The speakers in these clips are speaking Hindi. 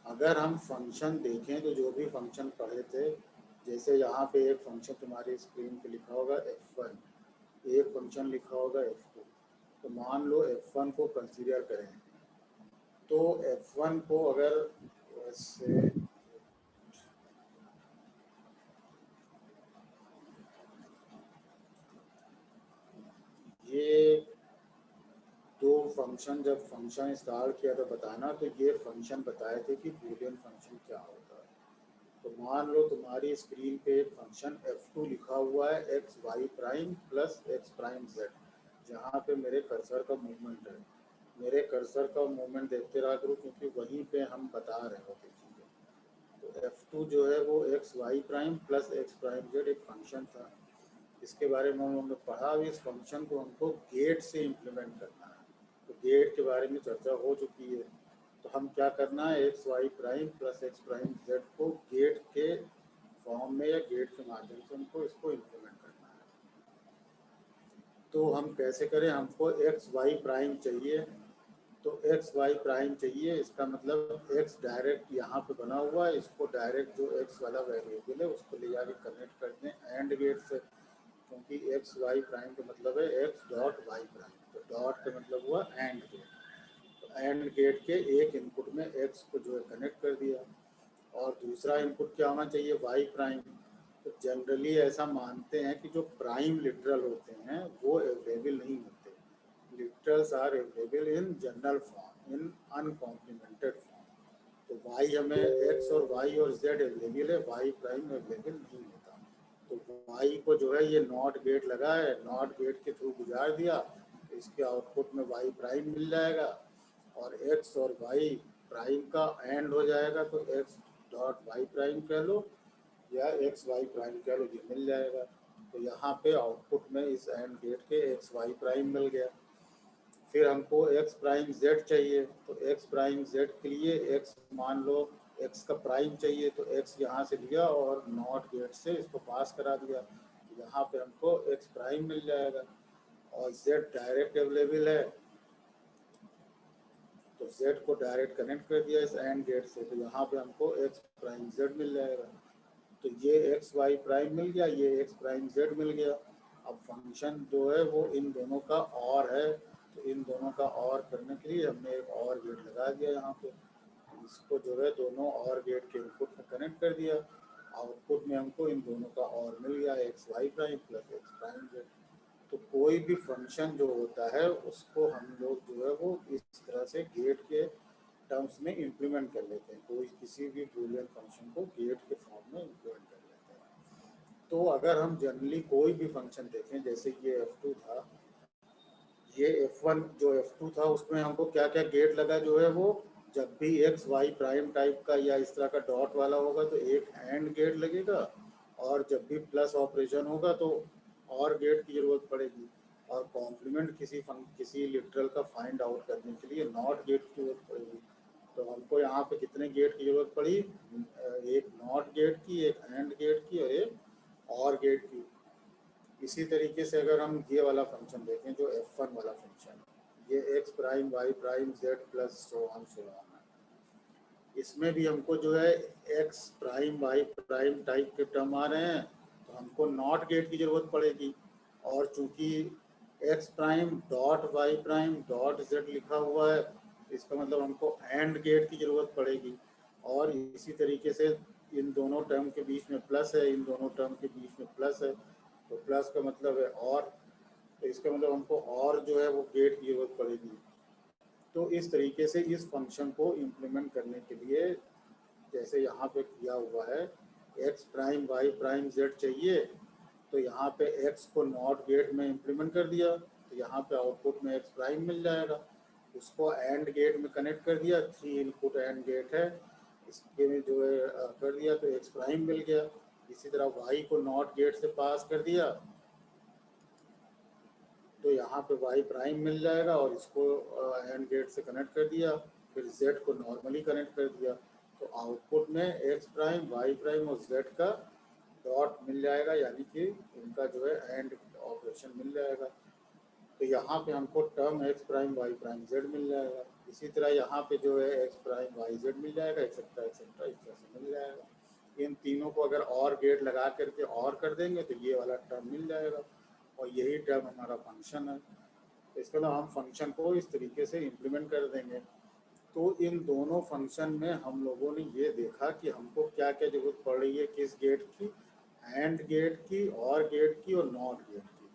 अगर हम फंक्शन देखें तो जो भी फंक्शन पढ़े थे, जैसे यहाँ पे एक फंक्शन तुम्हारी स्क्रीन पे लिखा होगा f1, एक फंक्शन लिखा होगा f2। तो मान लो f1 को कंसीडर करें, तो f1 को अगर वैसे ये दो फंक्शन, जब फंक्शन स्टार्ट किया तो बताना, तो ये फंक्शन बताए थे कि बूलियन फंक्शन क्या होता है। तो मान लो तुम्हारी स्क्रीन पे एक फंक्शन f2 लिखा हुआ है, x y prime plus x prime z, जहाँ पे मेरे कर्सर का मूवमेंट है। मेरे कर्सर का मूवमेंट देखते रहा करो, क्योंकि वहीं पे हम बता रहे होते चीज़ें। तो f2 जो है वो x y prime plus x prime z एक फंक्शन था, इसके बारे में हमने पढ़ा। इस फंक्शन को हमको गेट से इम्प्लीमेंट करना है, तो गेट के बारे में चर्चा हो चुकी है। तो हम क्या करना है, x y prime plus x prime z को गेट के फॉर्म में या गेट के माध्यम से हमको इसको इम्प्लीमेंट करना है। तो हम कैसे करें, हमको एक्स वाई प्राइम चाहिए, तो एक्स वाई प्राइम चाहिए, इसका मतलब एक्स डायरेक्ट यहाँ पे बना हुआ है, इसको डायरेक्ट जो एक्स वाला वेरिएबल है उसको ले जाके कनेक्ट कर दें एंड गेट से, क्योंकि एक्स वाई प्राइम का मतलब है एक्स डॉट वाई प्राइम, तो डॉट का मतलब हुआ एंड गेट। तो एंड गेट के एक इनपुट में एक्स को जो है कनेक्ट कर दिया, और दूसरा इनपुट क्या होना चाहिए, वाई प्राइम। तो जनरली ऐसा मानते हैं कि जो प्राइम लिटरल होते हैं वो अवेलेबल नहीं होते, literals are available in general form, in uncomplemented form. तो वाई हमें एक्स और वाई और जेड अवेलेबल है, वाई प्राइम अवेलेबल नहीं होता। तो वाई को जो है ये नॉट गेट लगा है, नॉट गेट के थ्रू गुजार दिया, इसके आउटपुट में वाई प्राइम मिल जाएगा, और एक्स और वाई प्राइम का एंड हो जाएगा, तो एक्स डॉट वाई प्राइम कह लो या एक्स वाई प्राइम कह लो, ये मिल जाएगा। तो यहाँ पे आउटपुट में इस एंड गेट के एक्स वाई प्राइम मिल गया। फिर हमको एक्स प्राइम जेड चाहिए, तो एक्स प्राइम जेड के लिए एक्स मान लो एक्स का प्राइम चाहिए, तो एक्स यहाँ से लिया और नॉट गेट से इसको पास करा दिया, यहाँ पे हमको एक्स प्राइम मिल जाएगा। और जेड डायरेक्ट अवेलेबल है, तो जेड को डायरेक्ट कनेक्ट कर दिया इस एंड गेट से, तो यहाँ पे हमको एक्स प्राइम जेड मिल जाएगा। तो ये एक्स वाई प्राइम मिल गया, ये एक्स प्राइम जेड मिल गया। अब फंक्शन जो है वो इन दोनों का और है, तो इन दोनों का और करने के लिए हमने एक और गेट लगा दिया यहाँ पे, इसको जो है दोनों और गेट के इनपुट में कनेक्ट कर दिया, आउटपुट में हमको इन दोनों का और मिल गया, x y prime plus x prime z. तो कोई भी फंक्शन जो होता है उसको हम लोग जो है वो इस तरह से गेट के टर्म्स में इम्प्लीमेंट कर लेते हैं, कोई किसी भी बूलियन फंक्शन को गेट के फॉर्म में इम्प्लीमेंट कर लेते हैं। तो अगर हम जनरली कोई भी फंक्शन देखें, जैसे ये f2 था, ये f1 जो f2 था उसमें हमको क्या क्या गेट लगा, जो है वो जब भी एक्स वाई प्राइम टाइप का या इस तरह का डॉट वाला होगा तो एक एंड गेट लगेगा, और जब भी प्लस ऑपरेशन होगा तो और गेट की ज़रूरत पड़ेगी, और कॉम्प्लीमेंट किसी लिटरल का फाइंड आउट करने के लिए नॉट गेट की जरूरत पड़ेगी। तो हमको यहाँ पे कितने गेट की जरूरत पड़ी, एक नॉट गेट की, एक एंड गेट की, और एक और गेट की। इसी तरीके से अगर हम ये वाला फंक्शन देखें जो f1 वाला फंक्शन, ये x prime Y prime z plus so on है, इसमें भी हमको जो है x prime Y prime type के टर्म आ रहे हैं, तो हमको नॉट गेट की ज़रूरत पड़ेगी। और चूंकि x prime dot y prime dot z लिखा हुआ है, इसका मतलब हमको एंड गेट की ज़रूरत पड़ेगी। और इसी तरीके से इन दोनों टर्म के बीच में प्लस है, इन दोनों टर्म के बीच में प्लस है, तो प्लस का मतलब है और, तो इसका मतलब हमको और जो है वो गेट की ज़रूरत पड़ेगी। तो इस तरीके से इस फंक्शन को इम्प्लीमेंट करने के लिए, जैसे यहाँ पे किया हुआ है, x prime Y prime z चाहिए, तो यहाँ पे एक्स को नॉट गेट में इम्प्लीमेंट कर दिया, तो यहाँ पे आउटपुट में एक्स प्राइम मिल जाएगा। उसको एंड गेट में कनेक्ट कर दिया, 3 इनपुट एंड गेट है, इसके में जो है कर दिया, तो एक्स प्राइम मिल गया। इसी तरह वाई को नॉट गेट से पास कर दिया, तो यहाँ पे वाई प्राइम मिल जाएगा, और इसको एंड गेट से कनेक्ट कर दिया, फिर जेड को नॉर्मली कनेक्ट कर दिया, तो आउटपुट में एक्स प्राइम वाई प्राइम और जेड का डॉट मिल जाएगा, यानी कि इनका जो है एंड ऑपरेशन मिल जाएगा। तो यहाँ पे हमको term X prime Y prime Z मिल जाएगा। इसी तरह यहाँ पे जो है एक्स प्राइम वाई जेड मिल जाएगा, एक्सेट्रा एक्सेट्रा इस तरह से मिल जाएगा। इन तीनों को अगर और गेट लगा करके और कर देंगे तो ये वाला टर्म मिल जाएगा और यही टर्म हमारा फंक्शन है। तो इसके बाद हम फंक्शन को इस तरीके से इम्प्लीमेंट कर देंगे। तो इन दोनों फंक्शन में हम लोगों ने ये देखा कि हमको क्या क्या जरूरत पड़ रही है, किस गेट की, एंड गेट की, और गेट की और नॉट गेट की।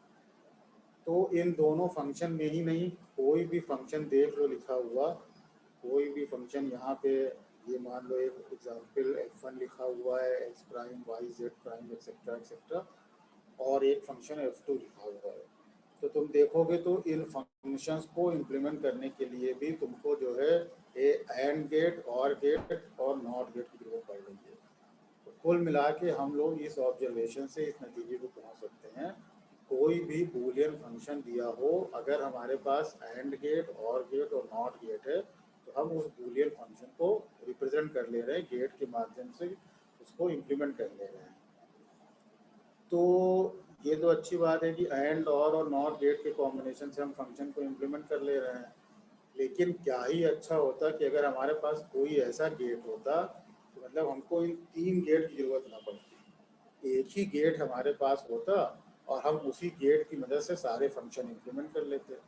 तो इन दोनों फंक्शन में ही नहीं, कोई भी फंक्शन देख लो लिखा हुआ, कोई भी फंक्शन यहाँ पे ये मान लो एक एग्जाम्पल f1 लिखा हुआ है, x prime Y z prime etcetera etcetera, और एक फंक्शन f2 लिखा हुआ है। तो तुम देखोगे तो इन फंक्शंस को इम्प्लीमेंट करने के लिए भी तुमको जो है एंड गेट और नॉट गेट की जरूरत पड़ रही है। तो कुल मिला के हम लोग इस ऑब्जर्वेशन से इस नतीजे को पहुंच सकते हैं, कोई भी बूलियन फंक्शन दिया हो, अगर हमारे पास एंड गेट और नॉट गेट है, तो हम उस बूलियन फंक्शन को रिप्रेजेंट कर ले रहे हैं, गेट के माध्यम से उसको इम्प्लीमेंट कर ले रहे हैं। तो ये तो अच्छी बात है कि एंड और नॉट गेट के कॉम्बिनेशन से हम फंक्शन को इम्प्लीमेंट कर ले रहे हैं, लेकिन क्या ही अच्छा होता कि अगर हमारे पास कोई ऐसा गेट होता, तो मतलब हमको इन तीन गेट की जरूरत ना पड़ती, एक ही गेट हमारे पास होता और हम उसी गेट की मदद से सारे फंक्शन इम्प्लीमेंट कर लेते।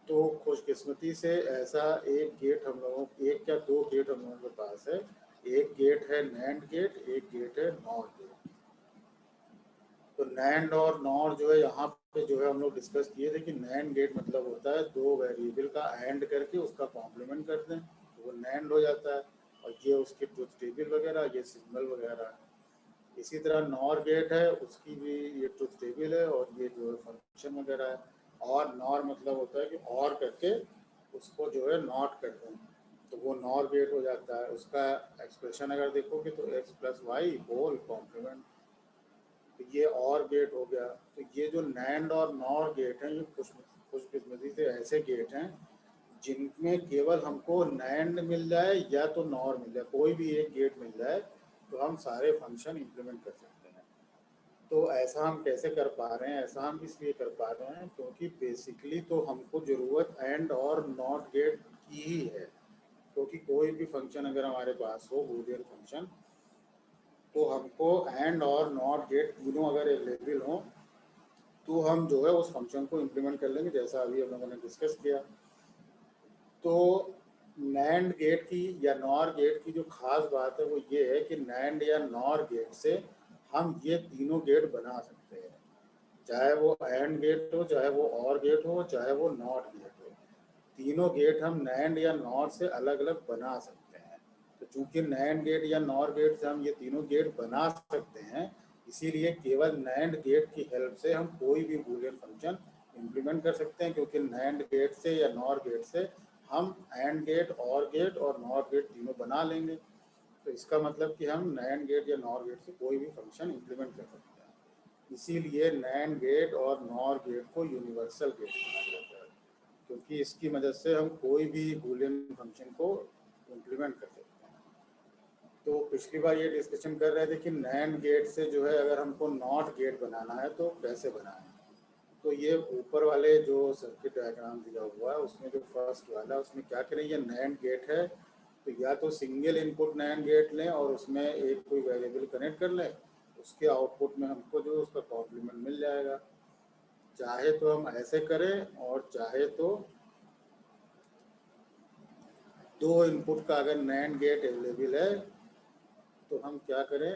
तो खुशकिस्मती से ऐसा एक गेट हम लोगों, एक क्या दो गेट हम लोगों के पास है। एक गेट है नैंड गेट, एक गेट है नॉट गेट। तो नैंड और नॉट जो है यहाँ पे जो है हम लोग डिस्कस किए थे कि नैंड गेट मतलब होता है दो वेरिएबल का एंड करके उसका कॉम्प्लीमेंट कर दें तो वो नैंड हो जाता है, और ये उसके ट्रुथ टेबल वगैरह, ये सिग्नल वगैरह। इसी तरह नॉर गेट है, उसकी भी ये ट्रुथ टेबल है और ये जो है फंक्शन वगैरह है। और नॉर मतलब होता है कि और करके उसको जो है नॉट कर दें तो वो नॉर गेट हो जाता है। उसका एक्सप्रेशन अगर देखोगे तो x plus y whole complement, तो ये और गेट हो गया। तो ये जो नैंड और नॉर गेट हैं, ये खुशकिस्मती से ऐसे गेट हैं जिनमें केवल हमको नैंड मिल जाए या तो नॉर मिल जाए, कोई भी एक गेट मिल जाए तो हम सारे फंक्शन इम्प्लीमेंट कर सकते हैं। तो ऐसा हम कैसे कर पा रहे हैं? ऐसा हम इसलिए कर पा रहे हैं क्योंकि बेसिकली तो हमको ज़रूरत एंड और नॉट गेट की ही है, क्योंकि कोई भी फंक्शन अगर हमारे पास हो, बूलियन फंक्शन, तो हमको एंड और नॉट गेट तीनों अगर अवेलेबल हों तो हम जो है उस फंक्शन को इम्प्लीमेंट कर लेंगे, जैसा अभी हम लोगों ने डिस्कस किया। तो नैंड गेट की या नॉर गेट की जो खास बात है वो ये है कि नैंड या नॉर गेट से हम ये तीनों गेट बना सकते हैं, चाहे वो एंड गेट हो, चाहे वो और गेट हो, चाहे वो नॉट गेट हो। तीनों गेट हम नैंड या नॉर से अलग अलग बना सकते हैं। तो चूंकि नैंड गेट या नॉर गेट से हम ये तीनों गेट बना सकते हैं, इसीलिए केवल नैंड गेट की हेल्प से हम कोई भी बूलियन फंक्शन इम्प्लीमेंट कर सकते हैं, क्योंकि नैंड गेट से या नॉर गेट से हम एंड गेट और नॉर गेट तीनों बना लेंगे। तो इसका मतलब कि हम नैंड गेट या नॉर गेट से कोई भी फंक्शन इम्प्लीमेंट कर सकते हैं। इसीलिए नैंड गेट और नॉर गेट को यूनिवर्सल गेट कहा जाता है, क्योंकि इसकी मदद से हम कोई भी बूलियन फंक्शन को इम्प्लीमेंट कर सकते हैं। तो पिछली बार ये डिस्कशन कर रहे थे कि नैंड गेट से जो है अगर हमको नॉट गेट बनाना है तो कैसे बनाएं। तो ये ऊपर वाले जो सर्किट डायग्राम दिया हुआ है उसमें जो फर्स्ट वाला है उसमें क्या करें, ये नैंड गेट है तो या तो सिंगल इनपुट नैंड गेट लें और उसमें एक कोई वेरिएबल कनेक्ट कर लें, उसके आउटपुट में हमको जो उसका कॉम्प्लीमेंट मिल जाएगा। चाहे तो हम ऐसे करें और चाहे तो दो इनपुट का अगर नैंड गेट अवेलेबल है तो हम क्या करें,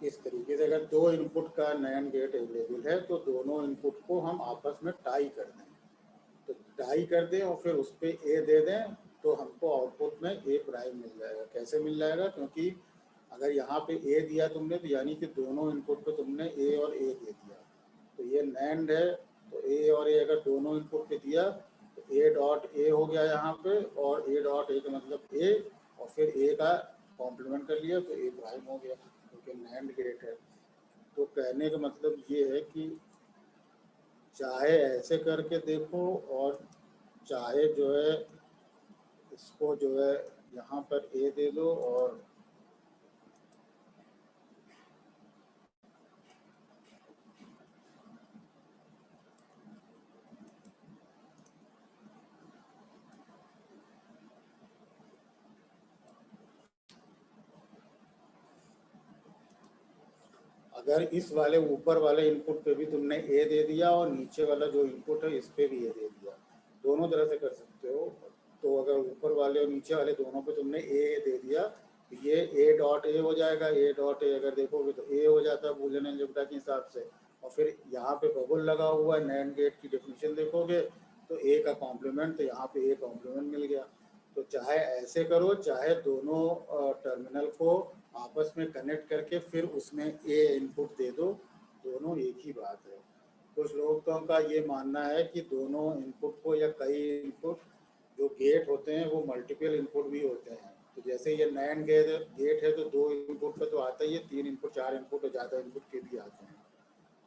इस तरीके से अगर दो इनपुट का नैंड गेट अवेलेबल है तो दोनों इनपुट को हम आपस में टाई कर दें। तो टाई कर दें और फिर उस पर ए दे दें तो हमको आउटपुट में ए प्राइम मिल जाएगा। कैसे मिल जाएगा? क्योंकि अगर यहाँ पे ए दिया तुमने तो यानी कि दोनों इनपुट पे तुमने ए और ए दे दिया, तो ये नैंड है। तो ए और ए अगर दोनों इनपुट पे दिया तो ए डॉट ए हो गया यहाँ पे, और ए डॉट ए का मतलब ए, और फिर ए का कॉम्प्लीमेंट कर लिया तो ए प्राइम हो गया, क्योंकि नैंड गेट है। तो कहने का मतलब ये है कि चाहे ऐसे करके देखो और चाहे जो है इसको जो है यहाँ पर ए दे दो और अगर इस वाले ऊपर वाले इनपुट पे भी तुमने ए दे दिया और नीचे वाला जो इनपुट है इस पे भी ए दे दिया, दोनों तरह से कर सकते हो। तो अगर ऊपर वाले और नीचे वाले दोनों पे तुमने ए दे दिया तो ये ए डॉट ए हो जाएगा। ए डॉट ए अगर देखोगे तो ए हो जाता है बूलियन अलजेब्रा के हिसाब से। और फिर यहाँ पे बबल लगा हुआ है, नैंड गेट की डेफिनेशन देखोगे तो ए का कॉम्प्लीमेंट, तो यहाँ पे ए कॉम्प्लीमेंट मिल गया। तो चाहे ऐसे करो, चाहे दोनों टर्मिनल को आपस में कनेक्ट करके फिर उसमें ए इनपुट दे दो, दोनों एक ही बात है। कुछ लोगों का ये मानना है कि दोनों इनपुट को या कई इनपुट जो गेट होते हैं वो मल्टीपल इनपुट भी होते हैं। तो जैसे ये नैंड गेट है तो 2 इनपुट पे तो आता ही है, 3 इनपुट 4 इनपुट और ज़्यादा इनपुट के भी आते हैं।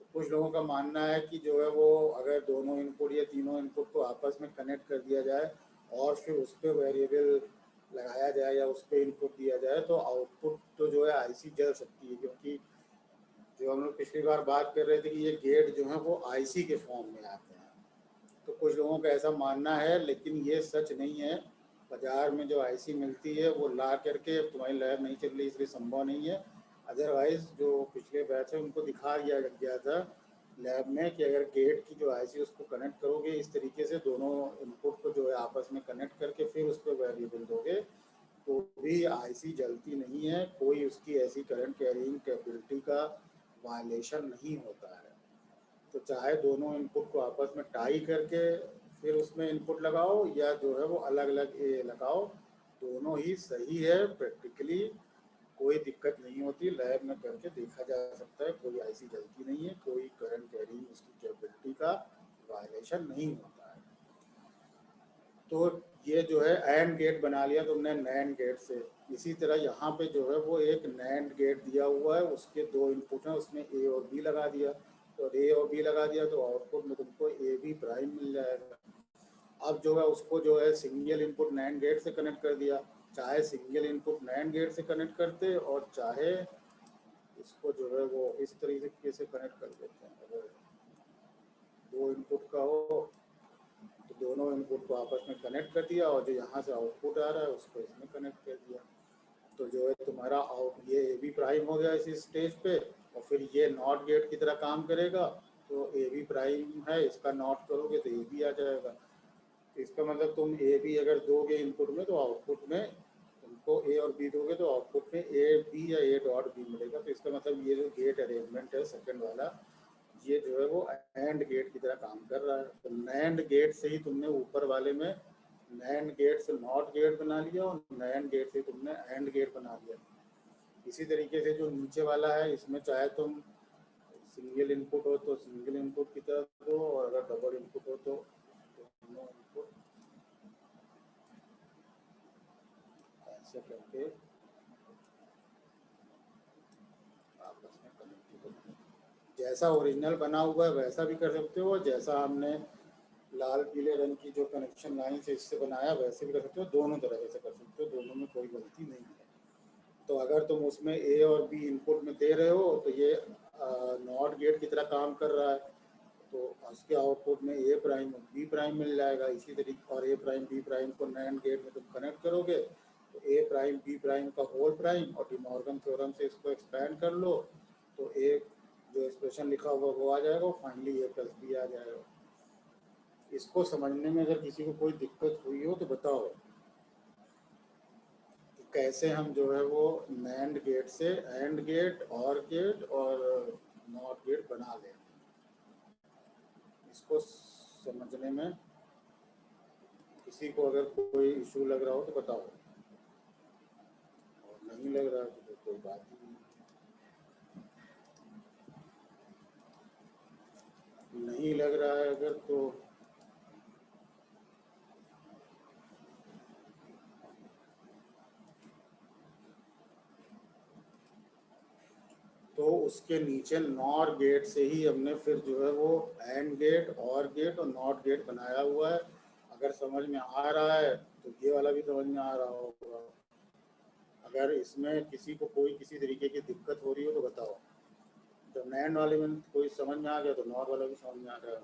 तो कुछ लोगों का मानना है कि जो है वो अगर दोनों इनपुट या तीनों इनपुट को आपस में कनेक्ट कर दिया जाए और फिर उस पर वेरिएबल लगाया जाए या उस पर इनपुट दिया जाए तो आउटपुट तो जो है आईसी जल सकती है। क्योंकि जो हम लोग पिछली बार बात कर रहे थे कि ये गेट जो है वो आईसी के फॉर्म में आते हैं। तो कुछ लोगों का ऐसा मानना है, लेकिन ये सच नहीं है। बाज़ार में जो आईसी मिलती है वो ला करके, तुम्हारी लैब नहीं चल रही इसलिए संभव नहीं है, अदरवाइज़ जो पिछले बैच है उनको दिखा दिया गया था लैब में कि अगर गेट की जो आईसी उसको कनेक्ट करोगे इस तरीके से, दोनों इनपुट को जो है आपस में कनेक्ट करके फिर उस पर वेरिएबल दोगे तो भी आईसी जलती नहीं है। कोई उसकी ऐसी करंट कैरिंग कैपेबिलिटी का वायलेशन नहीं होता है। तो चाहे दोनों इनपुट को आपस में टाई करके फिर उसमें इनपुट लगाओ या जो है वो अलग अलग ए लगाओ, दोनों ही सही है। प्रैक्टिकली कोई दिक्कत नहीं होती, लैब में करके देखा जा सकता है, कोई आईसी जलती नहीं है, कोई करंट कैरिंग उसकी कैपेबिलिटी का वायलेशन नहीं होता है। तो ये जो है एंड गेट बना लिया तुमने नैंड गेट से। इसी तरह यहाँ पे जो है वो एक नैंड गेट दिया हुआ है, उसके 2 इनपुट हैं, उसमें ए और बी लगा दिया। तो ए और बी लगा दिया तो आउटपुट में तुमको ए बी प्राइम मिल जाएगा। अब जो है उसको जो है सिंगल इनपुट नैंड गेट से कनेक्ट कर दिया। चाहे सिंगल इनपुट नैंड गेट से कनेक्ट करते और चाहे इसको जो है वो इस तरीके से कनेक्ट कर देते हैं। अगर 2 इनपुट का हो तो दोनों इनपुट को आपस में कनेक्ट कर दिया और जो यहाँ से आउटपुट आ रहा है उसको इसमें कनेक्ट कर दिया। तो जो है तुम्हारा ये ए बी प्राइम हो गया इस स्टेज पे। और फिर ये नॉट गेट की तरह काम करेगा। तो ए बी प्राइम है, इसका नॉट करोगे तो ए बी आ जाएगा। तो इसका मतलब तुम ए बी अगर दोगे इनपुट में तो आउटपुट में तुमको ए और बी दोगे तो आउटपुट में ए बी या ए डॉट बी मिलेगा। तो इसका मतलब ये जो गेट अरेंजमेंट है सेकंड वाला, ये जो है वो एंड गेट की तरह काम कर रहा है। तो नैंड गेट से ही तुमने ऊपर वाले में नैंड गेट से नॉट गेट बना लिया और नैंड गेट से तुमने एंड गेट बना लिया। इसी तरीके से जो नीचे वाला है इसमें चाहे तुम सिंगल इनपुट हो तो सिंगल इनपुट की तरह दो और अगर डबल इनपुट हो तो दोनों इनपुट ऐसे करके आपस में कनेक्ट करो। जैसा ओरिजिनल बना हुआ है वैसा भी कर सकते हो, जैसा हमने लाल पीले रंग की जो कनेक्शन लाइन से इससे बनाया वैसे भी कर सकते हो। दोनों तरह से कर सकते हो, दोनों में कोई गलती नहीं है। तो अगर तुम उसमें ए और बी इनपुट में दे रहे हो तो ये नॉट गेट की तरह काम कर रहा है, तो उसके आउटपुट में ए प्राइम और बी प्राइम मिल जाएगा। इसी तरीके और ए प्राइम बी प्राइम को नैंड गेट में तुम कनेक्ट करोगे तो ए प्राइम बी प्राइम का होल प्राइम और डी मॉर्गन थ्योरम से इसको एक्सपैंड कर लो तो एक जो एक्सप्रेशन लिखा हुआ वो आ जाएगा, फाइनली ए प्लस बी आ जाएगा। इसको समझने में अगर किसी को कोई दिक्कत हुई हो तो बताओ कि कैसे हम जो है वो नैंड गेट से एंड गेट और नॉट गेट बना लें। इसको समझने में किसी को अगर कोई इशू लग रहा हो तो बताओ, और नहीं लग रहा है तो कोई बात नहीं लग रहा है अगर तो उसके नीचे नॉर गेट से ही हमने फिर जो है वो एंड गेट और नॉट गेट बनाया हुआ है। अगर समझ में आ रहा है तो ये वाला भी समझ में आ रहा होगा। अगर इसमें किसी को कोई किसी तरीके की दिक्कत हो रही हो तो बताओ। जब नैंड वाले में कोई समझ में आ गया तो नॉर वाला भी समझ में आ गया।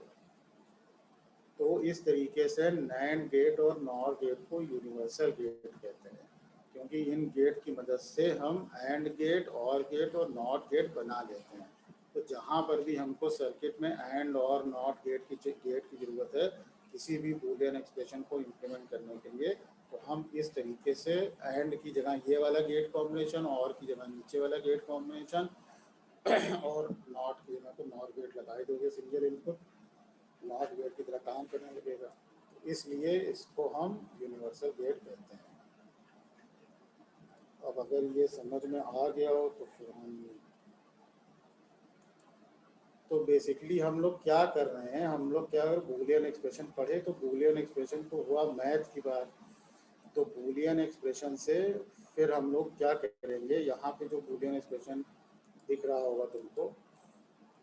तो इस तरीके से नैंड गेट और नॉर गेट को यूनिवर्सल गेट कहते हैं, क्योंकि इन गेट की मदद से हम एंड गेट और नॉट गेट बना लेते हैं। तो जहाँ पर भी हमको सर्किट में एंड और नॉट गेट की ज़रूरत है किसी भी बूलियन एक्सप्रेशन को इम्प्लीमेंट करने के लिए, तो हम इस तरीके से एंड की जगह ये वाला गेट कॉम्बिनेशन, और की जगह नीचे वाला गेट कॉम्बिनेशन और नॉट की जगह तो नॉट गेट लगा ही दोगे, सिंगल इनपुट नॉट गेट की तरह काम करने लगेगा। तो इसलिए इसको हम यूनिवर्सल गेट कहते हैं। अब अगर ये समझ में आ गया हो तो फिर हम, तो बेसिकली हम लोग क्या कर रहे हैं, हम लोग क्या, अगर बूलियन एक्सप्रेशन पढ़े तो बूलियन एक्सप्रेशन तो हुआ मैथ की बात, तो बूलियन एक्सप्रेशन से फिर हम लोग क्या करेंगे, यहाँ पे जो बूलियन एक्सप्रेशन दिख रहा होगा तुमको,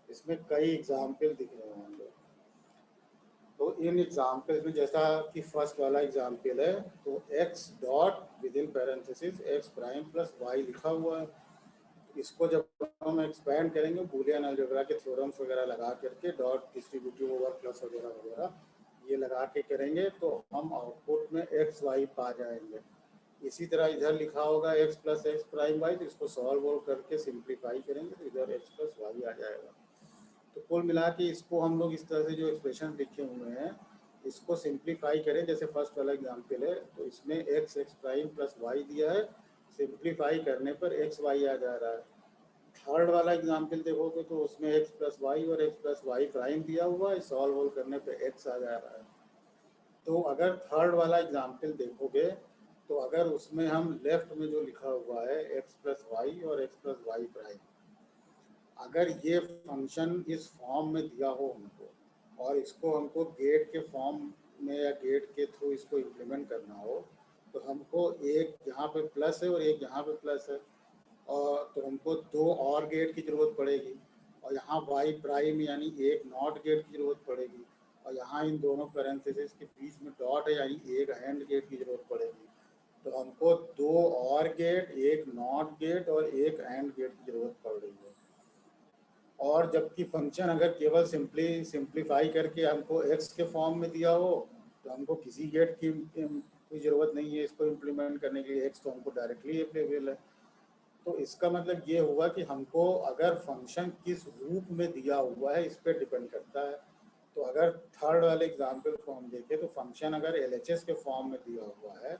इसमें कई एग्जाम्पल दिख रहे होंगे। तो इन एग्जाम्पल्स में जैसा कि फर्स्ट वाला एग्जाम्पल है, तो x dot with in parenthesis x prime plus y लिखा हुआ है। इसको जब हम एक्सपैंड करेंगे बूलियन अलजेब्रा के थ्योरम्स वगैरह लगा करके, डॉट डिस्ट्रीब्यूटिव ओवर प्लस वगैरह वगैरह ये लगा के करेंगे, तो हम आउटपुट में एक्स वाई पा जाएंगे। इसी तरह इधर लिखा होगा x plus x prime y, तो इसको सॉल्व करके सिंप्लीफाई करेंगे तो इधर x प्लस वाई आ जाएगा। तो कुल मिला के इसको हम लोग इस तरह से जो एक्सप्रेशन लिखे हुए हैं इसको सिंप्लीफाई करें, जैसे फर्स्ट वाला एग्जाम्पल है, तो इसमें एक्स प्राइम प्लस वाई दिया है, सिंप्लीफाई करने पर एक्स वाई आ जा रहा है। थर्ड वाला एग्जाम्पल देखोगे तो उसमें एक्स प्लस वाई और एक्स प्लस वाई प्राइम दिया हुआ है, सॉल्व करने पर एक्स आ जा रहा है। तो अगर थर्ड वाला एग्जाम्पल देखोगे तो अगर उसमें हम लेफ्ट में जो लिखा हुआ है एक्स प्लस वाई और एक्स प्लस वाई प्राइम, अगर ये फंक्शन इस फॉर्म में दिया हो हमको और इसको हमको गेट के फॉर्म में या गेट के थ्रू इसको इम्प्लीमेंट करना हो, तो हमको एक यहाँ पे प्लस है और एक यहाँ पे प्लस है, और तो हमको दो और गेट की ज़रूरत पड़ेगी, और यहाँ वाई प्राइम यानी एक नॉट गेट की ज़रूरत पड़ेगी, और यहाँ इन दोनों पैरेंथेसिस के बीच में डॉट है यानी एक हैंड गेट की ज़रूरत पड़ेगी। तो हमको दो और गेट, एक नॉट गेट और एक हैंड गेट की ज़रूरत पड़ रही है। और जबकि फंक्शन अगर केवल सिंप्लीफाई करके हमको एक्स के फॉर्म में दिया हो, तो हमको किसी गेट की कोई ज़रूरत नहीं है इसको इम्प्लीमेंट करने के लिए, एक्स तो हमको डायरेक्टली अवेलेबल है। तो इसका मतलब ये हुआ कि हमको अगर फंक्शन किस रूप में दिया हुआ है इस पर डिपेंड करता है। तो अगर थर्ड वाले एग्जाम्पल को हम देखें तो फंक्शन अगर LHS के फॉर्म में दिया हुआ है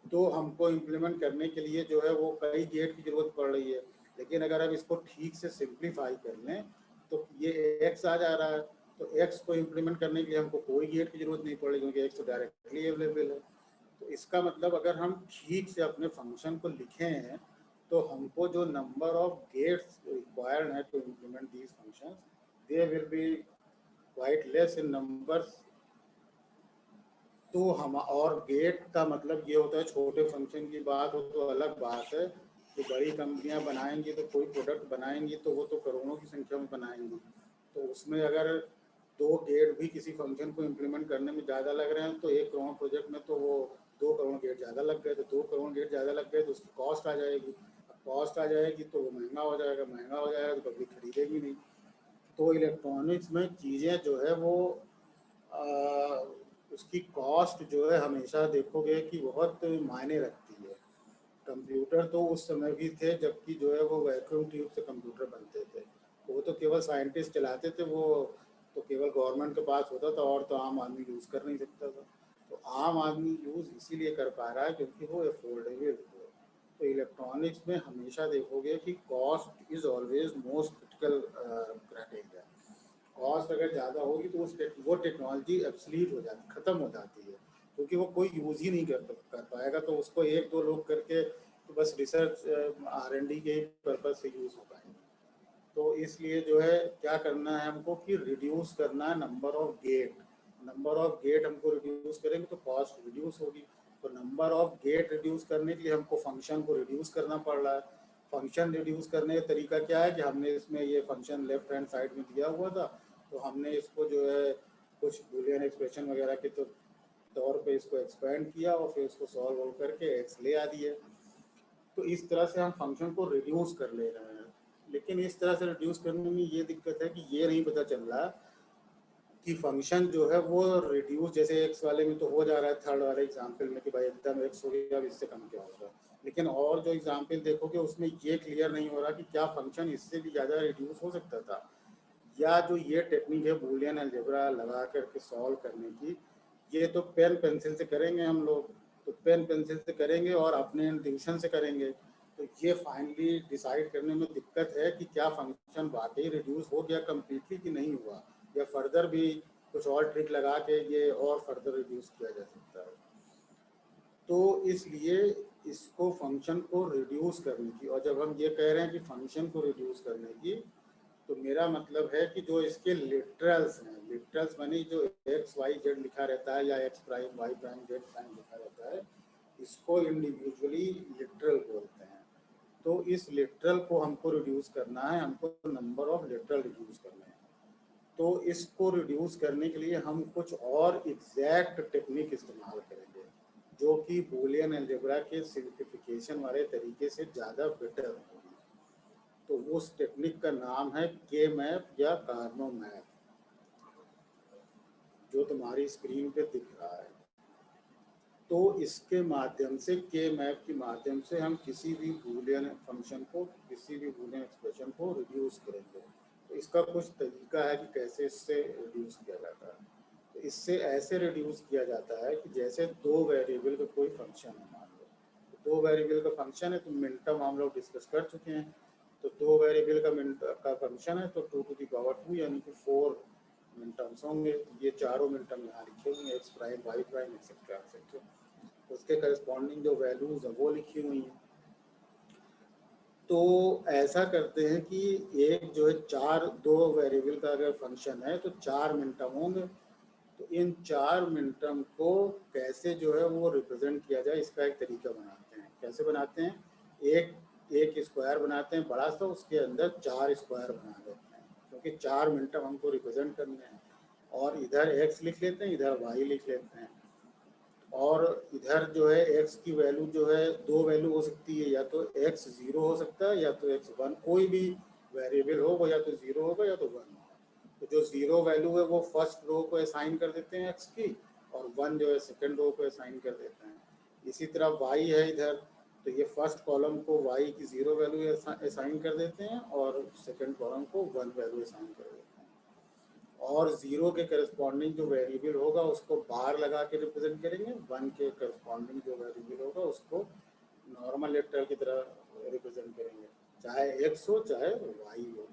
तो हमको इम्प्लीमेंट करने के लिए जो है वो कई गेट की ज़रूरत पड़ रही है, लेकिन अगर हम इसको ठीक से सिंप्लीफाई कर लें तो ये एक्स आ जा रहा है, तो एक्स को इम्प्लीमेंट करने के लिए हमको कोई गेट की ज़रूरत नहीं पड़ेगी क्योंकि एक्स तो डायरेक्टली अवेलेबल है। तो इसका मतलब अगर हम ठीक से अपने फंक्शन को लिखें हैं तो हमको जो नंबर ऑफ गेट्स रिक्वायर्ड है to implement these functions, they will be quite less in numbers. तो हम, और गेट का मतलब ये होता है, छोटे फंक्शन की बात हो तो अलग बात है, तो बड़ी कंपनियां बनाएंगी तो कोई प्रोडक्ट बनाएंगी तो वो तो करोड़ों की संख्या में बनाएंगी, तो उसमें अगर दो गेट भी किसी फंक्शन को इम्प्लीमेंट करने में ज़्यादा लग रहे हैं तो 1 करोड़ प्रोजेक्ट में तो वो 2 करोड़ गेट ज़्यादा लग गए, तो 2 करोड़ गेट ज़्यादा लग गए तो उसकी कॉस्ट आ जाएगी, कॉस्ट आ जाएगी तो वो महंगा हो जाएगा, महंगा हो जाएगा तो पब्लिक खरीदेगी नहीं। तो इलेक्ट्रॉनिक्स में चीज़ें जो है वो आ, उसकी कॉस्ट जो है हमेशा देखोगे कि बहुत मायने रखती है। कंप्यूटर तो उस समय भी थे जबकि जो है वो वैक्यूम ट्यूब से कंप्यूटर बनते थे, वो तो केवल साइंटिस्ट चलाते थे, वो तो केवल गवर्नमेंट के पास होता था और तो आम आदमी यूज़ कर नहीं सकता था। तो आम आदमी यूज़ इसीलिए कर पा रहा है क्योंकि वो अफोर्डेबल है। तो इलेक्ट्रॉनिक्स में हमेशा देखोगे कि cost is always most critical criteria. Cost अगर ज़्यादा होगी तो वो टेक्नोलॉजी एब्सलीट हो जाती, ख़त्म हो जाती है, क्योंकि वो कोई यूज़ ही नहीं कर पाएगा, तो उसको 1-2 लोग करके तो बस रिसर्च R&D के पर्पज़ से यूज़ हो पाएंगे। तो इसलिए जो है क्या करना है हमको कि रिड्यूस करना है number of gate. Number of gate हमको रिड्यूस करेंगे तो कॉस्ट रिड्यूस होगी। तो नंबर ऑफ गेट रिड्यूस करने के लिए हमको फंक्शन को रिड्यूस करना पड़ रहा है। फंक्शन रिड्यूस करने का तरीका क्या है कि हमने इसमें ये फंक्शन लेफ्ट हैंड साइड में दिया हुआ था, तो हमने इसको जो है कुछ बूलियन एक्सप्रेशन वगैरह के तौर पे इसको एक्सपेंड किया और फिर इसको सॉल्व करके एक्स ले आ दिए। तो इस तरह से हम फंक्शन को रिड्यूस कर ले रहे हैं। लेकिन इस तरह से रिड्यूस करने में ये दिक्कत है कि ये नहीं पता चल रहा कि फंक्शन जो है वो रिड्यूस, जैसे एक्स वाले में तो हो जा रहा है थर्ड वाले एग्जाम्पल में कि भाई एकदम एक्स हो गया, अब इससे कम क्या होगा, लेकिन और जो एग्जाम्पल देखोगे उसमें ये क्लियर नहीं हो रहा कि क्या फंक्शन इससे भी ज़्यादा रिड्यूस हो सकता था, या जो ये टेक्निक है बूलियन अलजेब्रा लगा करके सॉल्व करने की, ये तो पेन पेंसिल से करेंगे हम लोग, तो पेन पेंसिल से करेंगे और अपने इंट्यूशन से करेंगे, तो ये फाइनली डिसाइड करने में दिक्कत है कि क्या फंक्शन वाकई रिड्यूस हो गया कम्प्लीटली कि नहीं हुआ, या फर्दर भी कुछ और ट्रिक लगा के ये और फर्दर रिड्यूस किया जा सकता है। तो इसलिए इसको फंक्शन को रिड्यूस करने की, और जब हम ये कह रहे हैं कि फंक्शन को रिड्यूस करने की, तो मेरा मतलब है कि जो इसके लिटरल्स हैं, लिटरल्स मानी जो एक्स वाई जेड लिखा रहता है या x prime Y prime z prime लिखा रहता है, इसको इंडिविजुअली लिटरल बोलते हैं। तो इस लिटरल को हमको रिड्यूस करना है, हमको नंबर ऑफ लिटरल रिड्यूस करना है। तो इसको रिड्यूस करने के लिए हम कुछ और एग्जैक्ट टेक्निक इस्तेमाल करेंगे, जो कि बूलियन अलजेब्रा के सिंप्लिफिकेशन वाले तरीके से ज़्यादा बेटर होगी। तो उस टेक्निक का नाम है के मैप या कार्नो मैप, जो तुम्हारी स्क्रीन पे दिख रहा है। तो इसके माध्यम से, के मैप के माध्यम से हम किसी भी बूलियन फंक्शन को, किसी भी बूलियन एक्सप्रेशन को रिड्यूस करेंगे। तो इसका कुछ तरीका है कि कैसे इससे रिड्यूस किया जाता है। तो इससे ऐसे रिड्यूस किया जाता है कि जैसे दो वेरिएबल का कोई फंक्शन है, मान लो दो वेरिएबल का फंक्शन है, तो मिनटम हम लोग डिस्कस कर चुके हैं। तो दो वेरिएबल का फंक्शन है, तो 2⁻², यानी कि 4 मिनटम्स होंगे। ये चारों मिनटम यहाँ लिखे हुए हैं, x prime Y prime etcetera etcetera, उसके करस्पॉन्डिंग जो वैल्यूज है वो लिखी हुई हैं। तो ऐसा करते हैं कि एक जो है दो वेरिएबल का अगर फंक्शन है तो 4 मिनटम होंगे। तो इन 4 मिनटम को कैसे जो है वो रिप्रेजेंट किया जाए, इसका एक तरीका बनाते हैं। कैसे बनाते हैं, एक स्क्वायर बनाते हैं बड़ा सा, उसके अंदर 4 स्क्वायर बना देते हैं, क्योंकि 4 मिनटम हमको रिप्रेजेंट करने हैं। और इधर x लिख लेते हैं, इधर y लिख लेते हैं। और इधर जो है x की वैल्यू जो है दो वैल्यू हो सकती है, या तो x 0 हो सकता है या तो x 1, कोई भी वेरिएबल हो वो या तो 0 होगा या तो 1 होगा। तो जो 0 वैल्यू है वो फर्स्ट रो को असाइन कर देते हैं x की, और 1 जो है सेकंड रो को असाइन कर देते हैं। इसी तरह y है इधर, तो ये फर्स्ट कॉलम को y की 0 वैल्यू असाइन कर देते हैं और सेकंड कॉलम को 1 वैल्यू असाइन कर देते हैं। और 0 के करस्पॉन्डिंग जो वेरिएबल होगा उसको बार लगा के रिप्रेजेंट करेंगे, 1 के करस्पॉन्डिंग जो वेरिएबल होगा उसको नॉर्मल लेटर की तरह रिप्रेजेंट करेंगे, चाहे x हो चाहे y हो।